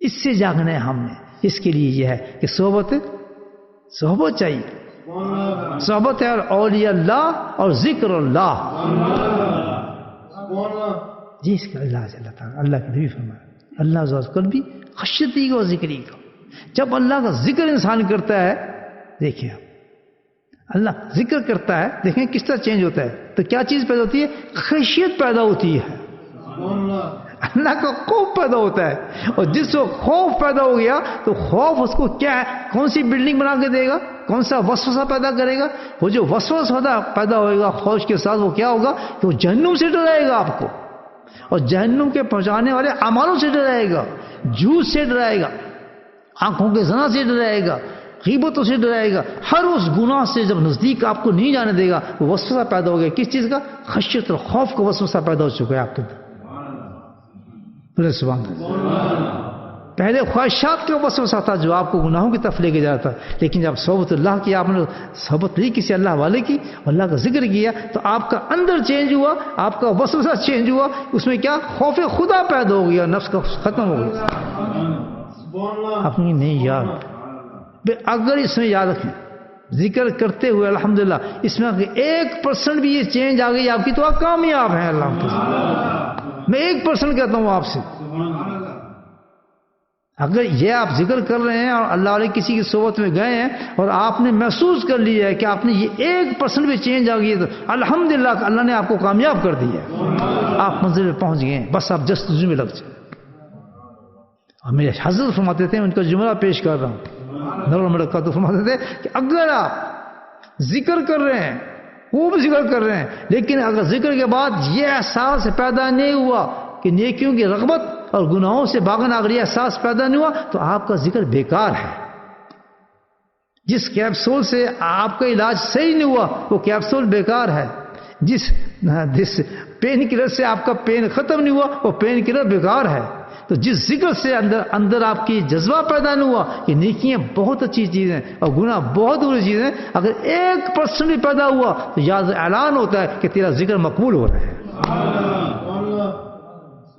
اس سے جاگنا ہے ہم نے. اس کے لیے یہ ہے کہ صحبت چاہیے. صحبت ہے اور اولیاء اللہ اور ذکر اللہ. جی اس کا اللہ تعالیٰ اللہ کے نبی فرمایا اللہ عز و جل بھی خشیتی کا اور ذکری کا. جب اللہ کا ذکر انسان کرتا ہے، دیکھیں آپ اللہ ذکر کرتا ہے، دیکھیں کس طرح چینج ہوتا ہے. تو کیا چیز پیدا ہوتی ہے؟ خشیت پیدا ہوتی ہے، اللہ کا خوف پیدا ہوتا ہے. اور جس کو خوف پیدا ہو گیا تو خوف اس کو کیا ہے، کون سی بلڈنگ بنا کے دے گا، کون سا وسوسہ پیدا کرے گا. وہ جو وسوسہ پیدا ہوئے گا خوف کے ساتھ، وہ کیا ہوگا کہ وہ جہنم سے ڈرائے گا آپ کو، اور جہنم کے پہنچانے والے اعمالوں سے ڈرائے گا، جھوٹ سے ڈرائے گا، آنکھوں کے زنا سے ڈرائے گا، غیبتوں سے ڈرائے گا. ہر اس گناہ سے جب نزدیک آپ کو نہیں جانے دے گا، وہ وسوسہ پیدا ہو گیا. کس چیز کا؟ خشیت اور خوف کا وسوسہ پیدا ہو چکا ہے آپ کے اندر. سبحان اللہ. پہلے خواہشات کا وسوسہ تھا جو آپ کو گناہوں کی طرف لے کے جاتا، لیکن جب صحبت اللہ کی، آپ نے صحبت لی کسی اللہ والے کی، اللہ کا ذکر کیا، تو آپ کا اندر چینج ہوا، آپ کا وسوسہ چینج ہوا. اس میں کیا؟ خوف خدا پیدا ہو گیا، نفس کا ختم ہو گیا. اپنی نہیں یاد. اگر اس میں یاد رکھیں ذکر کرتے ہوئے الحمدللہ اس میں 1% بھی یہ چینج آ گئی آپ کی تو آپ کامیاب ہیں. اللہ میں 1% کہتا ہوں آپ سے. اگر یہ آپ ذکر کر رہے ہیں اور اللہ علیہ کسی کی صحبت میں گئے ہیں اور آپ نے محسوس کر لیا ہے کہ آپ نے یہ 1% بھی چینج آ گئی ہے، تو الحمدللہ اللہ نے آپ کو کامیاب کر دیا ہے، آپ منزل پہ پہنچ گئے ہیں. بس آپ جستجو میں لگ جائیں. اور میرے حضرت فرماتے تھے، ان کا جملہ پیش کر رہا ہوں، تو فرماتے تھے کہ اگر آپ ذکر کر رہے ہیں، خوب ذکر کر رہے ہیں، لیکن اگر ذکر کے بعد یہ احساس پیدا نہیں ہوا کہ نیکیوں کی رغبت اور گناہوں سے بھاگنا، اگر یہ احساس پیدا نہیں ہوا تو آپ کا ذکر بیکار ہے. جس کیپسول سے آپ کا علاج صحیح نہیں ہوا وہ کیپسول بیکار ہے. جس پین کلر سے آپ کا پین ختم نہیں ہوا وہ پین کلر بیکار ہے. تو جس ذکر سے اندر آپ کی جذبہ پیدا نہیں ہوا کہ نیکیاں بہت اچھی چیزیں اور گناہ بہت بری چیزیں، اگر 1% بھی پیدا ہوا تو یاد اعلان ہوتا ہے کہ تیرا ذکر مقبول ہو رہا ہے.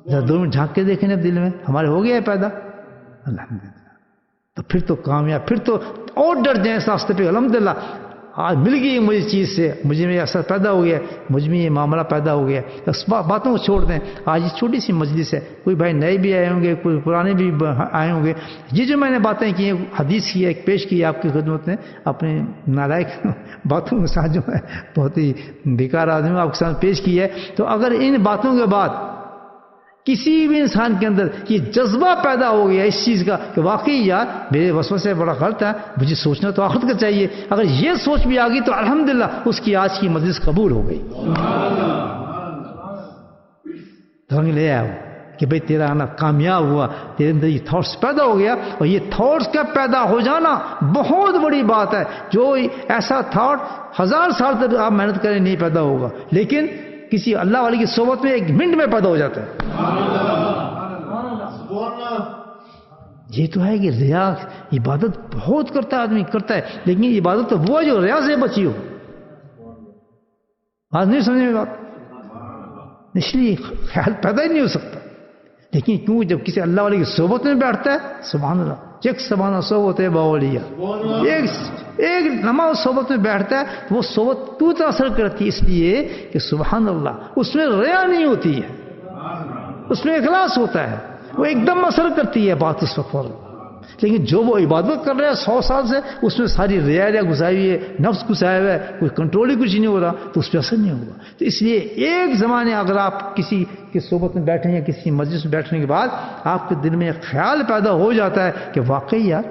ذرا 2 منٹ جھانک کے دیکھیں اب دل میں ہمارے ہو گیا ہے پیدا، الحمدللہ. تو پھر تو کامیاب، پھر تو اور ڈر جائیں اس راستے پہ. الحمدللہ آج مل گئی مجھے چیز سے، مجھے میں اثر پیدا ہو گیا، مجھ میں یہ معاملہ پیدا ہو گیا. اس باتوں کو چھوڑ دیں. آج یہ چھوٹی سی مجلس ہے، کوئی بھائی نئے بھی آئے ہوں گے، کوئی پرانے بھی آئے ہوں گے. یہ جو میں نے باتیں کی ہیں، حدیث کی ایک پیش کی آپ کی خدمت میں، اپنے نالائق باتوں کے ساتھ جو ہے بہت ہی بیکار آدمی آپ کے ساتھ پیش کی ہے. تو اگر ان باتوں کے بعد کسی بھی انسان کے اندر یہ جذبہ پیدا ہو گیا اس چیز کا کہ واقعی یار میرے وسوسے بڑا غلط ہے، مجھے سوچنا تو آخرت کا چاہیے، اگر یہ سوچ بھی آ گئی تو الحمدللہ اس کی آج کی مجلس قبول ہو گئی. رنگ لے آؤ کہ بھئی تیرا آنا کامیاب ہوا، تیرے اندر یہ تھاٹس پیدا ہو گیا. اور یہ تھاٹس کا پیدا ہو جانا بہت بڑی بات ہے. جو ایسا تھاٹ 1000 سال تک آپ محنت کریں نہیں پیدا ہوگا، لیکن کسی اللہ والے کی صحبت میں 1 منٹ میں پیدا ہو جاتا ہے. یہ تو ہے کہ ریا عبادت بہت کرتا ہے آدمی، کرتا ہے، لیکن عبادت تو وہ ہے جو ریا سے بچی ہو. آج نہیں سمجھ میں بات، اس لیے خیال پیدا ہی نہیں ہو سکتا. لیکن کیوں جب کسی اللہ والے کی صحبت میں بیٹھتا ہے، سبحان اللہ، چیک سبحانہ صحبت ہے باولیہ، ایک نماز صحبت میں بیٹھتا ہے تو وہ صحبت تو اثر کرتی ہے، اس لیے کہ سبحان اللہ اس میں ریا نہیں ہوتی ہے، اس میں اخلاص ہوتا ہے، وہ ایک دم اثر کرتی ہے بات اس وقت. لیکن جو وہ عبادت کر رہا ہے 100 سال سے، اس میں ساری ریا گزاری ہوئی ہے، نفس گھسایا ہوا ہے، کوئی کنٹرول ہی کچھ نہیں ہو رہا، تو اس پہ اثر نہیں ہوگا. تو اس لیے ایک زمانے اگر آپ کسی کی صحبت میں بیٹھیں یا کسی مجلس میں بیٹھنے کے بعد آپ کے دل میں ایک خیال پیدا ہو جاتا ہے کہ واقعی یار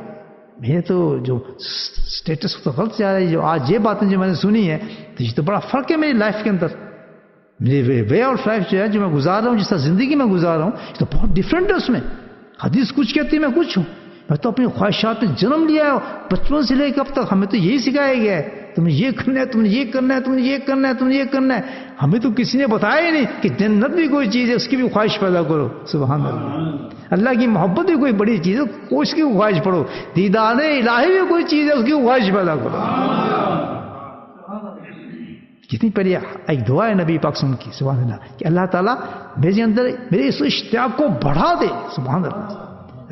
میں تو جو سٹیٹس تو غلط جا رہا ہے، جو آج یہ باتیں جو میں نے سنی ہے تو یہ تو بڑا فرق ہے میری لائف کے اندر. میری وے آف لائف جو ہے، جو میں گزار رہا ہوں، جس طرح زندگی میں گزار رہا ہوں، یہ تو بہت ڈفرینٹ ہے. اس میں حدیث کچھ کہتی ہے، میں کچھ ہوں. میں تو اپنی خواہشات میں جنم لیا ہے، بچپن سے لے کے اب تک ہمیں تو یہی سکھایا گیا ہے، تم نے یہ کرنا ہے، تم نے یہ کرنا ہے، تم نے یہ کرنا ہے، تم نے یہ کرنا ہے. ہمیں تو کسی نے بتایا ہی نہیں کہ جنت بھی کوئی چیز ہے، اس کی بھی خواہش پیدا کرو. سبحان اللہ، اللہ کی محبت بھی کوئی بڑی چیز ہے، اس کی خواہش پڑھو. دیدار الہی بھی کوئی چیز ہے، اس کی خواہش پیدا کرو. کتنی پہلی ایک دعا ہے نبی پاک سن کی، سبحان اللہ، کہ اللہ تعالیٰ میرے اندر میرے اس اشتیاق کو بڑھا دے. سبحان اللہ،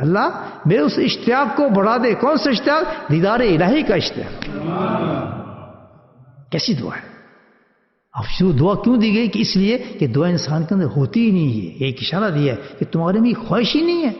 اللہ میرے اس اشتیاق کو بڑھا دے. کون سا اشتیاق؟ دیدار الہی کا اشتیاق. کیسی دعا ہے؟ اب شروع دعا کیوں دی گئی؟ کہ اس لیے کہ دعا انسان کے اندر ہوتی ہی نہیں ہے. ایک اشارہ دیا ہے کہ تمہارے میں خواہش ہی نہیں ہے.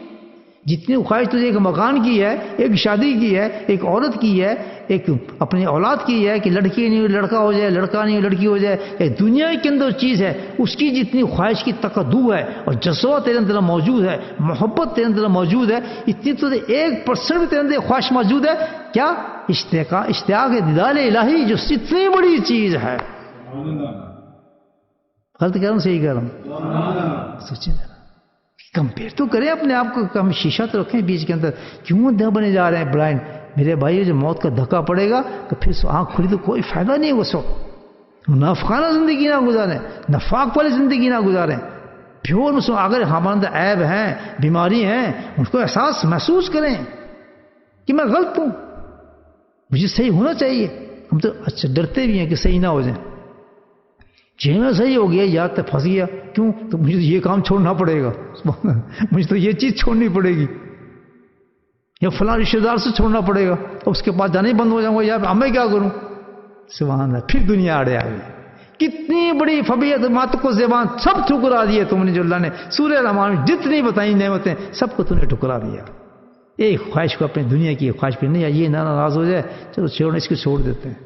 جتنی خواہش تجھے ایک مکان کی ہے، ایک شادی کی ہے، ایک عورت کی ہے، ایک اپنی اولاد کی ہے کہ لڑکی نہیں لڑکا ہو جائے، لڑکا نہیں لڑکی ہو جائے، ایک دنیا کے اندر چیز ہے، اس کی جتنی خواہش کی تقدو ہے اور جذبہ تیرے اندر موجود ہے، محبت تیرے اندر موجود ہے، اتنی تو 1% بھی تیرے اندر خواہش موجود ہے. کیا؟ اشتیاق دیدار الہی، جو اتنی بڑی چیز ہے. غلط کہہ رہا ہوں صحیح کہہ رہا ہوں؟ سوچیں ذرا، کمپیئر تو کریں اپنے آپ کو. کم شیشہ تو رکھیں بیچ کے اندر. کیوں دہ بنے جا رہے ہیں بلائنڈ؟ میرے بھائی جو موت کا دھکا پڑے گا تو پھر آنکھ کھلی تو کوئی فائدہ نہیں ہے. اس وقت منافقانہ زندگی نہ گزاریں، نفاق والی زندگی نہ گزاریں. پیور مسلم اگر ہمارے اندر عیب ہیں، بیماری ہیں، ان کو احساس محسوس کریں کہ میں غلط ہوں، مجھے صحیح ہونا چاہیے. ہم تو اچھا ڈرتے بھی ہیں کہ صحیح نہ ہو جائیں. جی میں صحیح ہو گیا، یاد تو پھنس گیا، کیوں؟ تو مجھے یہ کام چھوڑنا پڑے گا، مجھے تو یہ چیز چھوڑنی پڑے گی، یا فلاں رشتے دار سے چھوڑنا پڑے گا، اور اس کے بعد جانے بند ہو جاؤں گا. یار میں کیا کروں؟ سبحان اللہ، پھر دنیا اڑے آ گئی. کتنی بڑی فبیت مات کو زبان سب ٹھکرا دیے تم نے. جو اللہ نے سورہ رحمان میں جتنی بتائی نعمتیں سب کو تم نے ٹھکرا دیا. ایک خواہش کو اپنی دنیا کی خواہش پہ نہیں، یہ نہ ناراض ہو جائے، چلو چھوڑو، اس کو چھوڑ دیتے ہیں.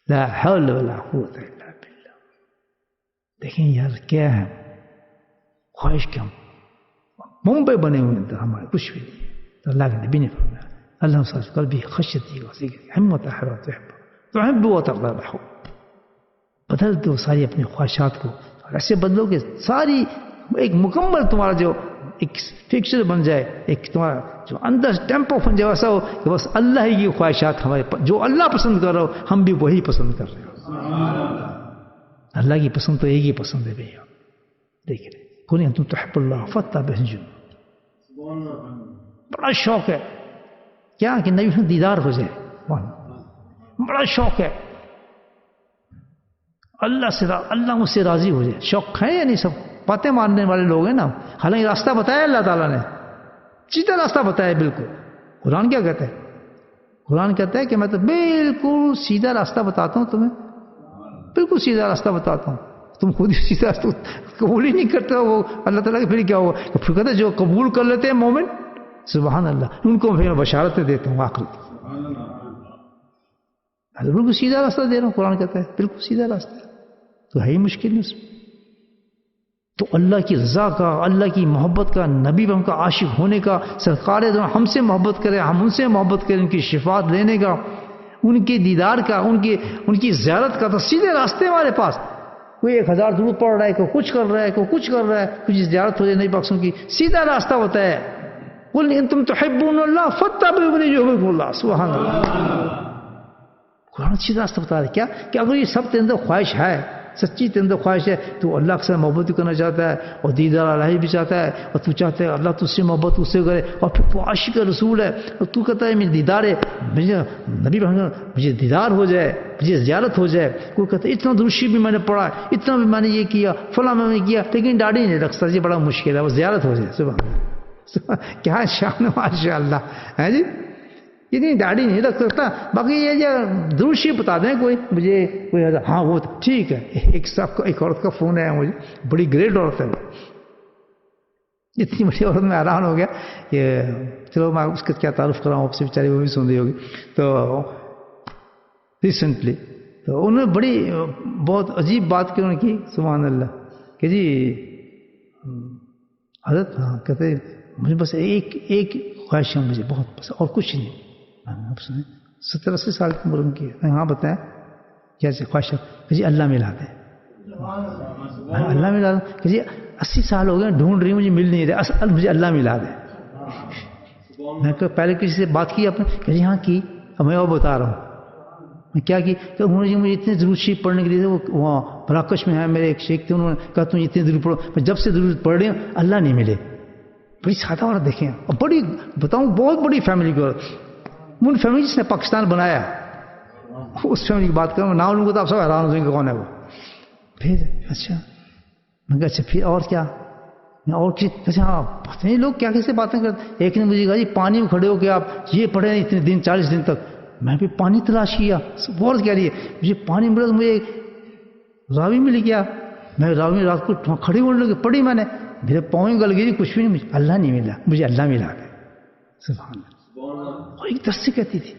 لا حول ولا قوت الا باللہ. دیکھیں یار کیا ہے خواہش کے، ہم ممبئی بنے ہوئے اندر ہمارے کچھ بھی نہیں ہے. تو اللہ کے نبی نے فرمایا اللہ صاحب قلبی خشیتی ہمت حرات تحب و ترضى. بدل دو ساری اپنی خواہشات کو، اور ایسے بدلو کہ ساری ایک مکمل تمہارا جو ایک فکسچر بن جائے، ایک تمہارا جو اندر ٹیمپو بن جائے، ایسا ہو کہ بس اللہ ہی کی خواہشات ہمارے جو اللہ پسند کر رہا ہو ہم بھی وہی پسند کر رہے ہو. اللہ کی پسند تو ایک ہی پسند ہے بھیا. دیکھ رہے قل ان تحب اللہ فاتبعوا. بڑا شوق ہے کیا کہ نبی سے دیدار ہو جائے. بڑا شوق ہے اللہ مجھ سے راضی ہو جائے. شوق ہے یا نہیں؟ سب باتیں ماننے والے لوگ ہیں نا. حالانکہ راستہ بتایا اللہ تعالیٰ نے, سیدھا راستہ بتایا بالکل. قرآن کیا کہتا ہے؟ قرآن کہتا ہے کہ میں تو بالکل سیدھا راستہ بتاتا ہوں تمہیں, بالکل سیدھا راستہ بتاتا ہوں. تم خود ہی سیدھا راستہ قبول ہی نہیں کرتے ہو. وہ اللہ تعالیٰ کے پھر کیا ہوا؟ پھر کہتے ہیں جو قبول کر لیتے ہیں مومن, سبحان اللہ, ان کو پھر بشارتیں دیتا ہوں آخرت. بالکل سیدھا راستہ دے رہا ہوں. قرآن کہتا ہے بالکل سیدھا راستہ. تو ہے ہی مشکل نہیں اس میں. تو اللہ کی رضا کا, اللہ کی محبت کا, نبی ہم کا عاشق ہونے کا, سرکار ہم سے محبت کرے, ہم ان سے محبت کریں, ان کی شفاعت لینے کا, ان کے دیدار کا, ان کی زیارت کا, تو سیدھے راستے ہمارے پاس. کوئی 1000 درود پڑھ رہا ہے, کوئی کچھ کر رہا ہے, کوئی کچھ کر رہا ہے, کچھ زیارت ہو جائے نبی پاک کی, سیدھا راستہ ہوتا ہے. قل ان تم تحبون اللہ فاتبعونی یحببکم اللہ. سبحان اللہ. قرآن سیدھا راستہ بتا رہا ہے. کیا کہ اگر یہ سب تیرے اندر خواہش ہے, سچی تیرے اندر خواہش ہے, تو اللہ کے ساتھ محبت بھی کرنا چاہتا ہے, اور دیدار الہی بھی چاہتا ہے, اور تو چاہتا ہے اللہ تجھ سے محبت اس سے کرے, اور پھر تو عاشق رسول ہے, اور تو کہتا ہے میرے دیدار ہے, مجھے نبی مجھے دیدار ہو جائے, مجھے زیارت ہو جائے. کوئی کہتا ہے اتنا درشی بھی میں نے پڑھا, اتنا بھی میں نے یہ کیا, فلاں میں نے کیا, لیکن داڑھی نہیں رکھتا جی, بڑا مشکل ہے, وہ زیارت ہو جائے. صبح کیا شان ماشاء اللہ ہے جی, اتنی داڑھی نہیں رکھ سکتا. باقی یہ جو دروشی بتا دیں کوئی مجھے, کوئی ہاں وہ ٹھیک ہے. ایک عورت کا فون آیا مجھے, بڑی گریٹ عورت ہے, اتنی بڑی عورت میں حیران ہو گیا کہ چلو میں اس کا کیا تعارف کراؤں آپ سے, بیچاری وہ بھی سن رہی ہوگی. تو ریسنٹلی تو انہوں نے بڑی بہت عجیب بات کی, انہوں نے کی سبحان اللہ, کہ جی حضرت ہاں کہتے مجھے بس ایک خواہش ہے مجھے بہت, بس اور کچھ نہیں. 70-80 سال کی عمر کی ہے. ہاں بتائیں کیا خواہش ہے؟ کہ جی اللہ ملا دیں, اللہ ملا دیں. کہ جی 80 سال ہو گئے ڈھونڈ رہی ہوں, مجھے مل نہیں رہا, مجھے اللہ ملا دیں. میں پہلے کسی سے بات کی آپ نے؟ کہ جی ہاں کی, اب میں وہ بتا رہا ہوں میں کیا کی. کہ انہوں نے مجھے اتنے ضرور شریف پڑھنے کے لیے, وہ وہاں مراکش میں ہے میرے ایک شیخ تھے, انہوں نے کہا تم اتنے ضرور پڑھو. میں جب سے ضرور پڑھ رہی ہوں اللہ نہیں ملے. بڑی سادہ عورت دیکھیں, اور بڑی بتاؤں بہت بڑی فیملی کی عورت, ان فیملی جس نے پاکستان بنایا, اس فیملی کی بات کروں, نام لوں گا تو آپ سب حیران ہو جائیں گے کون ہے وہ. پھر اچھا میں کہا اچھا پھر اور کیا, اور اچھا ہاں پتہ نہیں لوگ کیا کیسے باتیں کرتے. ایک نے مجھے کہا جی پانی میں کھڑے ہو کے آپ یہ پڑھے اتنے دن 40 دن تک. میں بھی پانی تلاش کیا, اور کیا لیے مجھے پانی ملا, تو مجھے راوی مل گیا. میں راوی رات کو کھڑی ہونے لگی, پڑھی میں نے, میرے پاؤں گل گئی, کچھ بھی نہیں, مجھے اللہ نہیں ملا, مجھے اللہ ملا گیا. سبحان اللہ. اور ایک دس سے کہتی تھی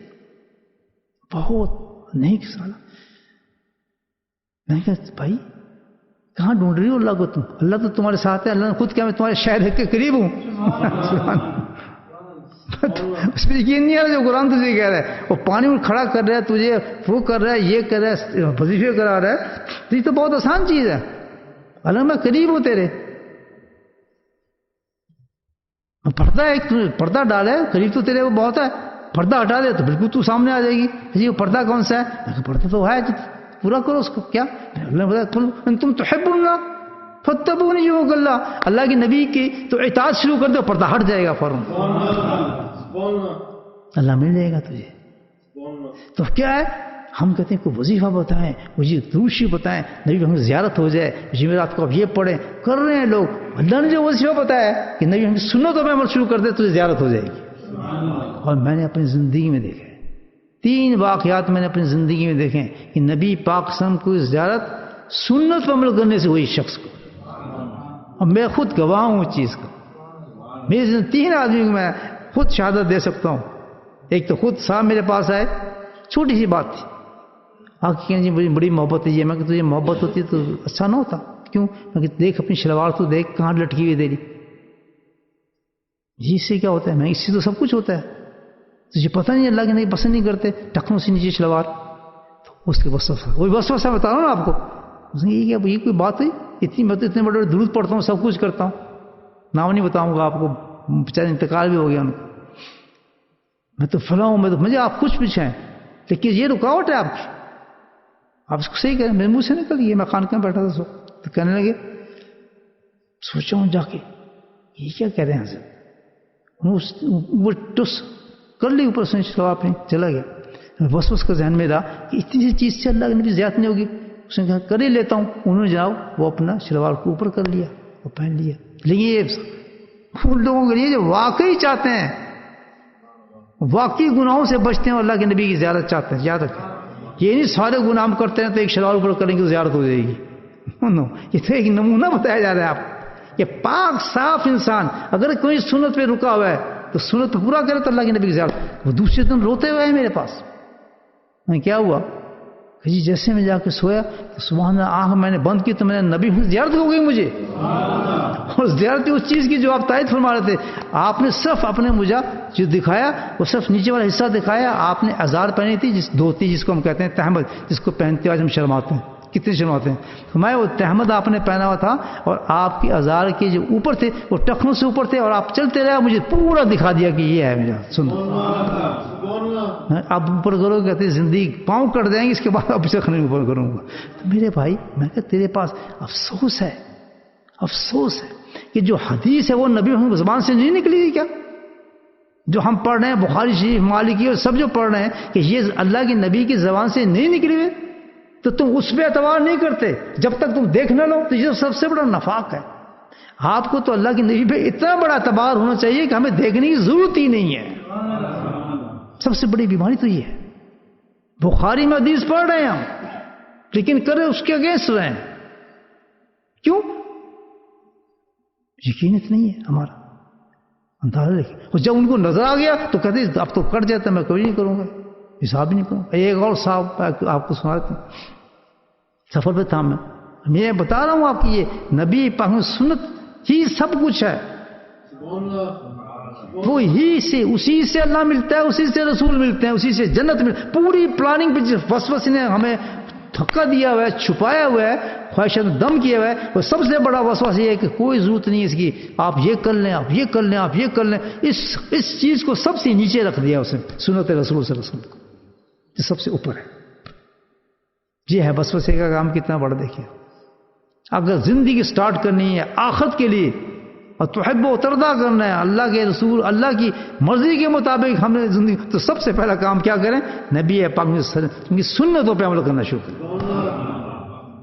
بہت نہیں سالا. میں کہا بھائی کہاں ڈھونڈ رہی ہو اللہ کو تم؟ اللہ تو تمہارے ساتھ ہے, اللہ نے خود کیا میں تمہارے شہر کے قریب ہوں. اس پہ یقین نہیں آ رہا جو قرآن تجھے کہہ رہا ہے. وہ پانی میں کھڑا کر رہا ہے تجھے, وہ کر رہا ہے, یہ کر رہا ہے, وظیفے کرا رہا ہے, تو یہ تو بہت آسان چیز ہے. اللہ میں قریب ہوں تیرے. پردہ ایک پردہ ڈالے قریب تو تیرے وہ بہت ہے, پردہ ہٹا دے تو بالکل تو سامنے آ جائے گی. جی وہ پردہ کون سا ہے؟ پردہ تو ہے, پورا کرو اس کو. کیا اللہ نے بتایا تم تحبون اللہ فاتبعونی یحببکم اللہ. اللہ کے نبی کی تو اطاعت شروع کر دو, پردہ ہٹ جائے گا فوراً, اللہ مل جائے گا تجھے. تو کیا ہے, ہم کہتے ہیں کوئی وظیفہ بتائیں, مجھے دروشی بتائیں, نبی ہمیں زیارت ہو جائے, جمعرات کو اب یہ پڑھیں, کر رہے ہیں لوگ. اللہ نے جو وظیفہ بتایا کہ نبی ہمیں سنتوں میں عمل شروع کر دے تجھے زیارت ہو جائے گی. اور میں نے اپنی زندگی میں دیکھا 3 واقعات میں نے اپنی زندگی میں دیکھے کہ نبی پاک صلی اللہ علیہ وسلم کو زیارت سنت پر عمل کرنے سے ہوئی شخص کو, اور میں خود گواہ ہوں اس چیز کا. میرے 3 آدمی کو میں خود شہادت دے سکتا ہوں. ایک تو خود صاحب میرے پاس آئے, چھوٹی سی بات تھی, آپ کہیں جی مجھے بڑی محبت ہے یہ. میں کہ تجھے محبت ہوتی تو اچھا نہ ہوتا؟ کیوں؟ میں کہ دیکھ اپنی شلوار تو دیکھ کہاں لٹکی ہوئی تیری. جی اس سے کیا ہوتا ہے؟ میں اس سے تو سب کچھ ہوتا ہے. تجھے پتہ نہیں اللہ کے نہیں پسند نہیں کرتے ٹخنوں سے نیچے شلوار. تو اس کے وسوسہ, وہی وسوسہ بتا رہا ہوں نا آپ کو. یہ کیا یہ کوئی بات ہے؟ اتنے بڑے درود پڑھتا ہوں, سب کچھ کرتا ہوں, نام نہیں بتاؤں گا آپ کو, بیچارے انتقال بھی ہو گیا ان کو. میں تو فلاں ہوں, میں تو مجھے آپ کچھ پوچھیں, لیکن یہ رکاوٹ ہے آپ کی. آپ اس کو صحیح کہہ رہے ہیں، میرے منہ سے نکل گئی. میں خانقاہ میں بیٹھا تھا تو کہنے لگے، سوچا ہوں جا کے یہ کیا کہہ رہے ہیں حضرت. وہ ٹس کر لی اوپر سے شلوار اپنی، چلا گیا. وسوس کا ذہن میں رہا کہ اتنی سی چیز سے اللہ کے نبی زیادت نہیں ہوگی. اس نے کہا کر ہی لیتا ہوں. انہوں نے جناب وہ اپنا شلوار کو اوپر کر لیا، وہ پہن لیا. لیکن یہ ان لوگوں کے لیے جو واقعی چاہتے ہیں، واقعی گناہوں سے بچتے ہیں اور اللہ کے نبی کی زیارت چاہتے ہیں، یاد رکھیں. یہ نہیں سارے گناہ ہم کرتے ہیں تو ایک شلوار اوپر کریں گے تو زیارت ہو جائے گی. یہ تو ایک نمونہ بتایا جا رہا ہے آپ. یہ پاک صاف انسان اگر کوئی سنت پہ رکا ہوا ہے تو سنت پہ پورا کرے تو اللہ کے نبی کی زیارت. وہ دوسرے دن روتے ہوئے ہیں میرے پاس. کیا ہوا کہ جی جیسے میں جا کے سویا تو سبحان اللہ آنکھ میں نے بند کی تو میں نے نبی زیارت ہو گئی مجھے. اور زیارت اس چیز کی جو آپ تائید فرما رہے تھے. آپ نے صرف اپنے مجھے جو دکھایا وہ صرف نیچے والا حصہ دکھایا. آپ نے ازار پہنی تھی، جس دھوتی جس کو ہم کہتے ہیں تہمد، جس کو پہنتے آج ہم شرماتے ہیں، کتنے شرماتے ہیں. تو میں وہ تہمد آپ نے پہنا ہوا تھا اور آپ کی ازار کے جو اوپر تھے وہ ٹخنوں سے اوپر تھے اور آپ چلتے رہے، مجھے پورا دکھا دیا کہ یہ ہے میرا. سنو آپ اوپر کرو، کہتے زندگی پاؤں کٹ جائیں گے اس کے بعد آپ اسے کھانے اوپر کروں گا. تو میرے بھائی میں کہ تیرے پاس افسوس ہے، افسوس ہے کہ جو حدیث ہے وہ نبی محمد کی زبان سے نہیں نکلی تھی. کیا جو ہم پڑھ رہے ہیں بخاری شریف مالکی اور سب جو پڑھ رہے ہیں کہ یہ اللہ کے نبی کی زبان سے نہیں نکلی ہوئے تو تم اس پہ اعتبار نہیں کرتے جب تک تم دیکھ نہ لو. تو یہ سب سے بڑا نفاق ہے. آپ کو تو اللہ کے نبی پہ اتنا بڑا اعتبار ہونا چاہیے کہ ہمیں دیکھنے کی ضرورت ہی نہیں ہے. سب سے بڑی بیماری تو یہ ہے. بخاری میں حدیث پڑھ رہے ہیں ہم لیکن کرے اس کے اگینسٹ رہے ہیں. کیوں؟ یقینت نہیں ہے ہمارا اندازہ. اور جب ان کو نظر آ گیا تو کہتے اب تو کٹ جاتا، میں کبھی نہیں کروں گا، حساب ہی نہیں کروں. ایک اور صاحب آپ کو سنا دیتا ہوں، سفر پہ تھا میں بتا رہا ہوں آپ کی یہ نبی پاک سنت ہی سب کچھ ہے. وہ ہی سے اسی سے اللہ ملتا ہے، اسی سے رسول ملتے ہیں، اسی سے جنت ملتی ہے. پوری پلاننگ پہ جس وسوسے نے ہمیں دھکا دیا ہوا ہے، چھپایا ہوا ہے، خواہشات دم کیا ہوا ہے، وہ سب سے بڑا وسوسہ یہ ہے کہ کوئی ضرورت نہیں ہے اس کی، آپ یہ کر لیں، آپ یہ کر لیں، آپ یہ کر لیں. اس چیز کو سب سے نیچے رکھ دیا اس نے، سنت رسول صلی اللہ علیہ وسلم کو، جو سب سے اوپر ہے. یہ ہے وسوسے کا کام کتنا بڑا. دیکھیے اگر زندگی سٹارٹ کرنی ہے آخرت کے لیے اور تحب و ترضا کرنا ہے اللہ کے رسول اللہ کی مرضی کے مطابق ہم نے زندگی، تو سب سے پہلا کام کیا کریں؟ نبی پاک کی سنتوں پہ عمل کرنا شروع کریں.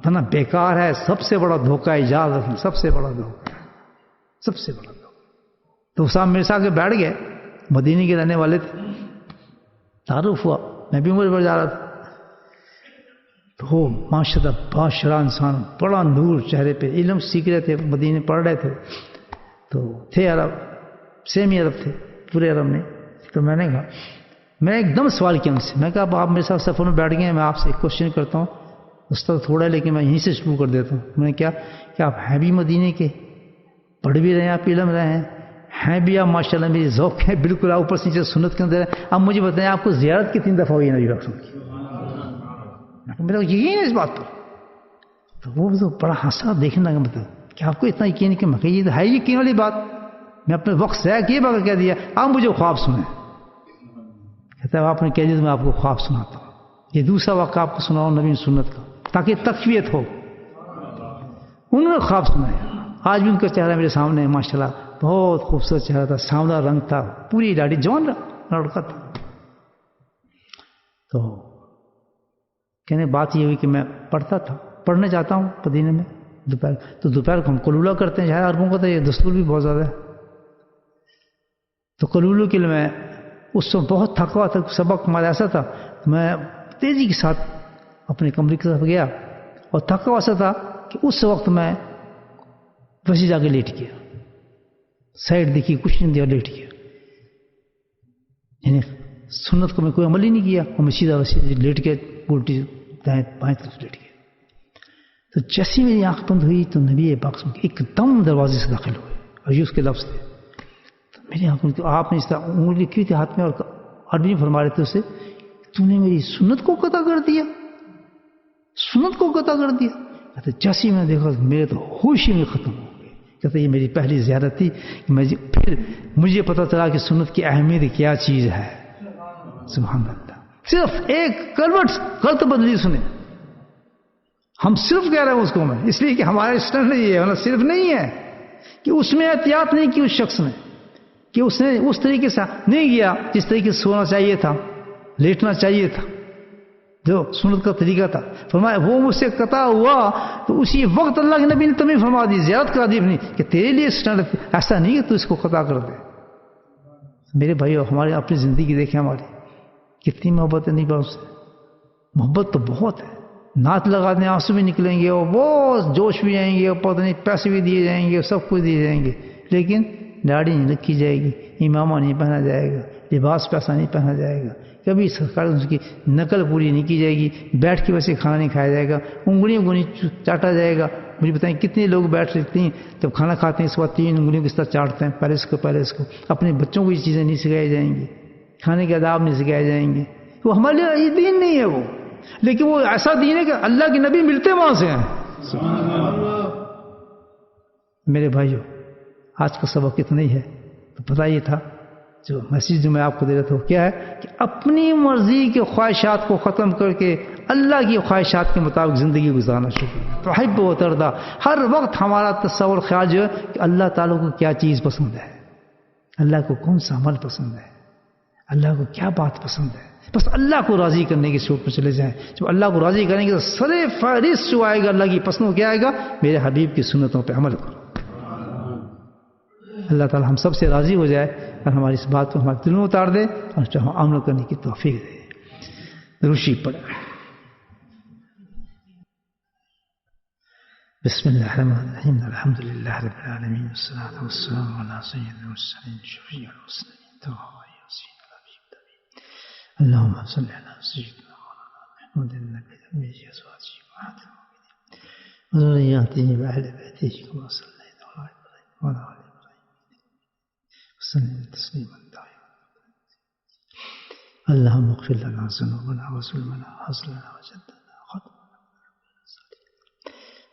ورنہ بیکار ہے. سب سے بڑا دھوکہ ہے، یاد رکھیں، سب سے بڑا دھوکہ ہے، سب سے بڑا دھوکہ. تو صاحب میرے ساتھ کے بیٹھ گئے، مدینے کے رہنے والے تھے. تعارف ہوا، میں بھی عمر پر جا رہا تھا. تو ماشاء اللہ بادشاہ انسان، بڑا نور چہرے پہ، علم سیکھ رہے تھے، مدینے پڑھ رہے تھے. تو تھے عرب، سیمی عرب تھے پورے عرب میں. تو میں نے کہا، میں ایک دم سوال کیا ان سے، میں کہا آپ میرے ساتھ سفر میں بیٹھ گئے ہیں، میں آپ سے ایک کوشچن کرتا ہوں، اس طرح تھوڑا ہے لیکن میں یہیں سے شروع کر دیتا ہوں. میں نے کیا کہ آپ ہیں بھی مدینے کے، پڑھ بھی رہے ہیں، آپ علم رہے ہیں بھی آپ ماشاء اللہ، میری ذوق ہے بالکل، آپ اوپر سے نیچے سنت کے اندر ہے. اب مجھے بتائیں آپ کو زیارت کتنی دفعہ ہوئی نبی رسول کی؟ میرا یقین ہے اس بات پر. تو وہ تو بڑا ہنسا دیکھنے لگا، مطلب کہ آپ کو اتنا یقین ہے کہ میں یہ ہے یقین والی بات، میں اپنے وقت ضائع کیے بغیر کہہ دیا آپ مجھے خواب سنیں. کہتا ہے آپ نے کہہ دیا تو میں آپ کو خواب سناتا ہوں. یہ دوسرا واقعہ آپ کو سناؤں نبی سنت کا تاکہ تقویت ہو. انہوں نے خواب سنایا. آج بھی ان کا چہرہ میرے سامنے ہے ماشاء اللہ، بہت خوبصورت چہرہ تھا، سانولا رنگ تھا، پوری داڑھی، جوان لڑکا تھا. تو کہنے بات یہ ہوئی کہ میں پڑھتا تھا، پڑھنے جاتا ہوں مدینے میں دوپہر. تو دوپہر کو ہم قلولہ کرتے ہیں، شاید عربوں کا تو یہ دستور بھی بہت زیادہ ہے. تو قلولہ کے لیے میں اس وقت بہت تھکا ہوا تھا، سبق ہمارا ایسا تھا، میں تیزی کے ساتھ اپنے کمرے کی طرف گیا اور تھکا ہوا تھا کہ اس وقت میں ویسے جا کے لیٹ گیا، سائڈ دیکھی کچھ نہیں دیا، لیٹ گیا. یعنی سنت کو میں کوئی عمل ہی نہیں کیا اور میں سیدھا ویسے لیٹ گیا، الٹی دائیں بائیں طرف لیٹ گیا. تو جیسی میری آنکھ بند ہوئی تو نبی پاک ایک دم دروازے سے داخل ہوئے اور یہ اس کے لفظ تھے. تو میری آنکھ بند، آپ نے اس طرح انگلی کی تھی ہاتھ میں اور عربی میں فرما رہے تھے اسے، تو نے میری سنت کو قطع کر دیا، سنت کو قطع کر دیا. کہتے جیسی میں نے دیکھا میرے تو ہوش ہی میں ختم ہو گئے. کہتے یہ میری پہلی زیارت تھی کہ پھر مجھے پتہ چلا کہ سنت کی اہمیت کیا چیز ہے. سبحان اللہ. صرف ایک کروٹ غلط بدلی سنے ہم صرف کہہ رہے ہیں اس کو میں، اس لیے کہ ہمارا اسٹینڈرڈ یہ ہے، مطلب صرف نہیں ہے کہ اس میں احتیاط نہیں کی اس شخص نے، کہ اس نے اس طریقے سے نہیں کیا جس طریقے سے سونا چاہیے تھا، لیٹنا چاہیے تھا، جو سنت کا طریقہ تھا. فرمایا وہ مجھ سے قطع ہوا تو اسی وقت اللہ کے نبی نے تمہیں فرما دی، زیارت کرا دی اپنی، کہ تیرے لیے اسٹینڈرڈ ایسا نہیں کہ تو اس کو قطع کر دے. میرے بھائیو ہماری اپنی زندگی دیکھیں، ہماری کتنی محبت ہے نہیں باپ سے، محبت تو بہت ہے. نعت لگاتے ہیں آنسو بھی نکلیں گے اور بہت جوش بھی آئیں گے اور پتہ نہیں پیسے بھی دیے جائیں گے اور سب کچھ دیے جائیں گے، لیکن داڑھی نہیں رکھی جائے گی، امامہ نہیں پہنا جائے گا، لباس پیسہ نہیں پہنا جائے گا، کبھی سرکار اس کی نقل پوری نہیں کی جائے گی، بیٹھ کے ویسے کھانا نہیں کھایا جائے گا، انگلیوں کو نہیں چاٹا جائے گا. مجھے بتائیں کتنے لوگ بیٹھ رہتے ہیں جب کھانا کھاتے ہیں اس وقت 3 انگلیوں کی طرح چاٹتے ہیں، پہلے اس کو. اپنے بچوں کو یہ چیزیں نہیں سکھائی جائیں گی، کھانے کے آداب نہیں سکھائے جائیں گے. وہ ہمارے لیے یہ دین نہیں ہے وہ، لیکن وہ ایسا دین ہے کہ اللہ کے نبی ملتے وہاں سے ہیں. میرے بھائیو آج کا سبق اتنا ہی ہے، تو پتہ یہ تھا جو میسیج جو میں آپ کو دے رہا تھا وہ کیا ہے کہ اپنی مرضی کے خواہشات کو ختم کر کے اللہ کی خواہشات کے مطابق زندگی گزارنا شروع کریں. تو حب و تردا، ہر وقت ہمارا تصور خیال جو ہے کہ اللہ تعالیٰ کو کیا چیز پسند ہے، اللہ کو کون سا عمل پسند ہے، اللہ کو کیا بات پسند ہے، بس اللہ کو راضی کرنے کی سوچ پر چلے جائیں. جب اللہ کو راضی کریں گے تو سرے فہرست جو آئے گا اللہ کی پسندوں کیا آئے گا، میرے حبیب کی سنتوں پہ عمل کرو. اللہ تعالی ہم سب سے راضی ہو جائے اور ہماری اس بات کو ہمارے دلوں میں اتار دے اور چاہے عمل کرنے کی توفیق دے. روشی پڑھیں. بسم اللہ الرحمن الرحیم، الحمد للہ رب العالمین، والصلاة والسلام علی سید المرسلین شفیع المسلمین طه یاسین الحبیب النبی. اللهم صل علی سیدنا محمد النبی الأمی ازواجہ وذریته وذریاته واہل بیتہ کما صلیت علی ابراہیم وعلی آل وسلم تسلیما دائما. اللهم اغفر لنا ذنوبنا وظلمنا وحزننا وجدنا وخطأنا.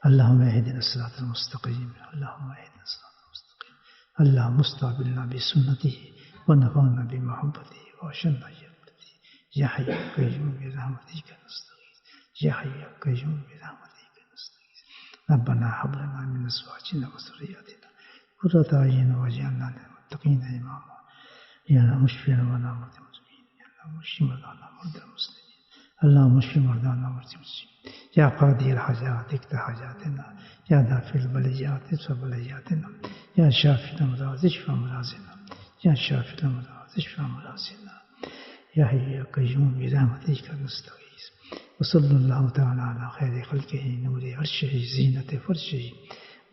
اللهم اهدنا الصراط المستقيم، اللهم اهدنا الصراط المستقيم. اللهم استقبلنا بسنته ونفعنا بمحبته واشرنا بجنته. يا حي يا قيوم برحمتك نستغيث، يا حي يا قيوم برحمتك نستغيث. ربنا هب لنا من ازواجنا وذرياتنا قرة اعين واجعلنا للمتقين اماما. يا مشفي مرضانا ومرضى المسلمين، يا مشفي مرضانا ومرضى المسلمين، اللهم اشف مرضانا ومرضى المسلمين. يا قاضي الحاجات اقض حاجاتنا، يا دافع البليات ادفع بلياتنا، يا شافي الامراض اشف امراضنا، يا شافي الامراض اشف امراضنا. يا حي يا قيوم برحمتك نستغيث. وصلى الله تعالى على خير خلقه نور عرشه زينة فرشه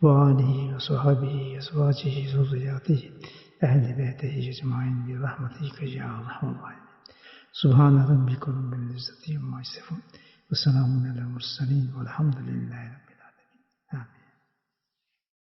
وآله وصحبه أزواجه ذرياته أهل بيته أجمعين برحمتك يا أرحم الراحمين. سبحان ربك رب العزة عما يصفون وسلام على المرسلين والحمد لله رب العالمين.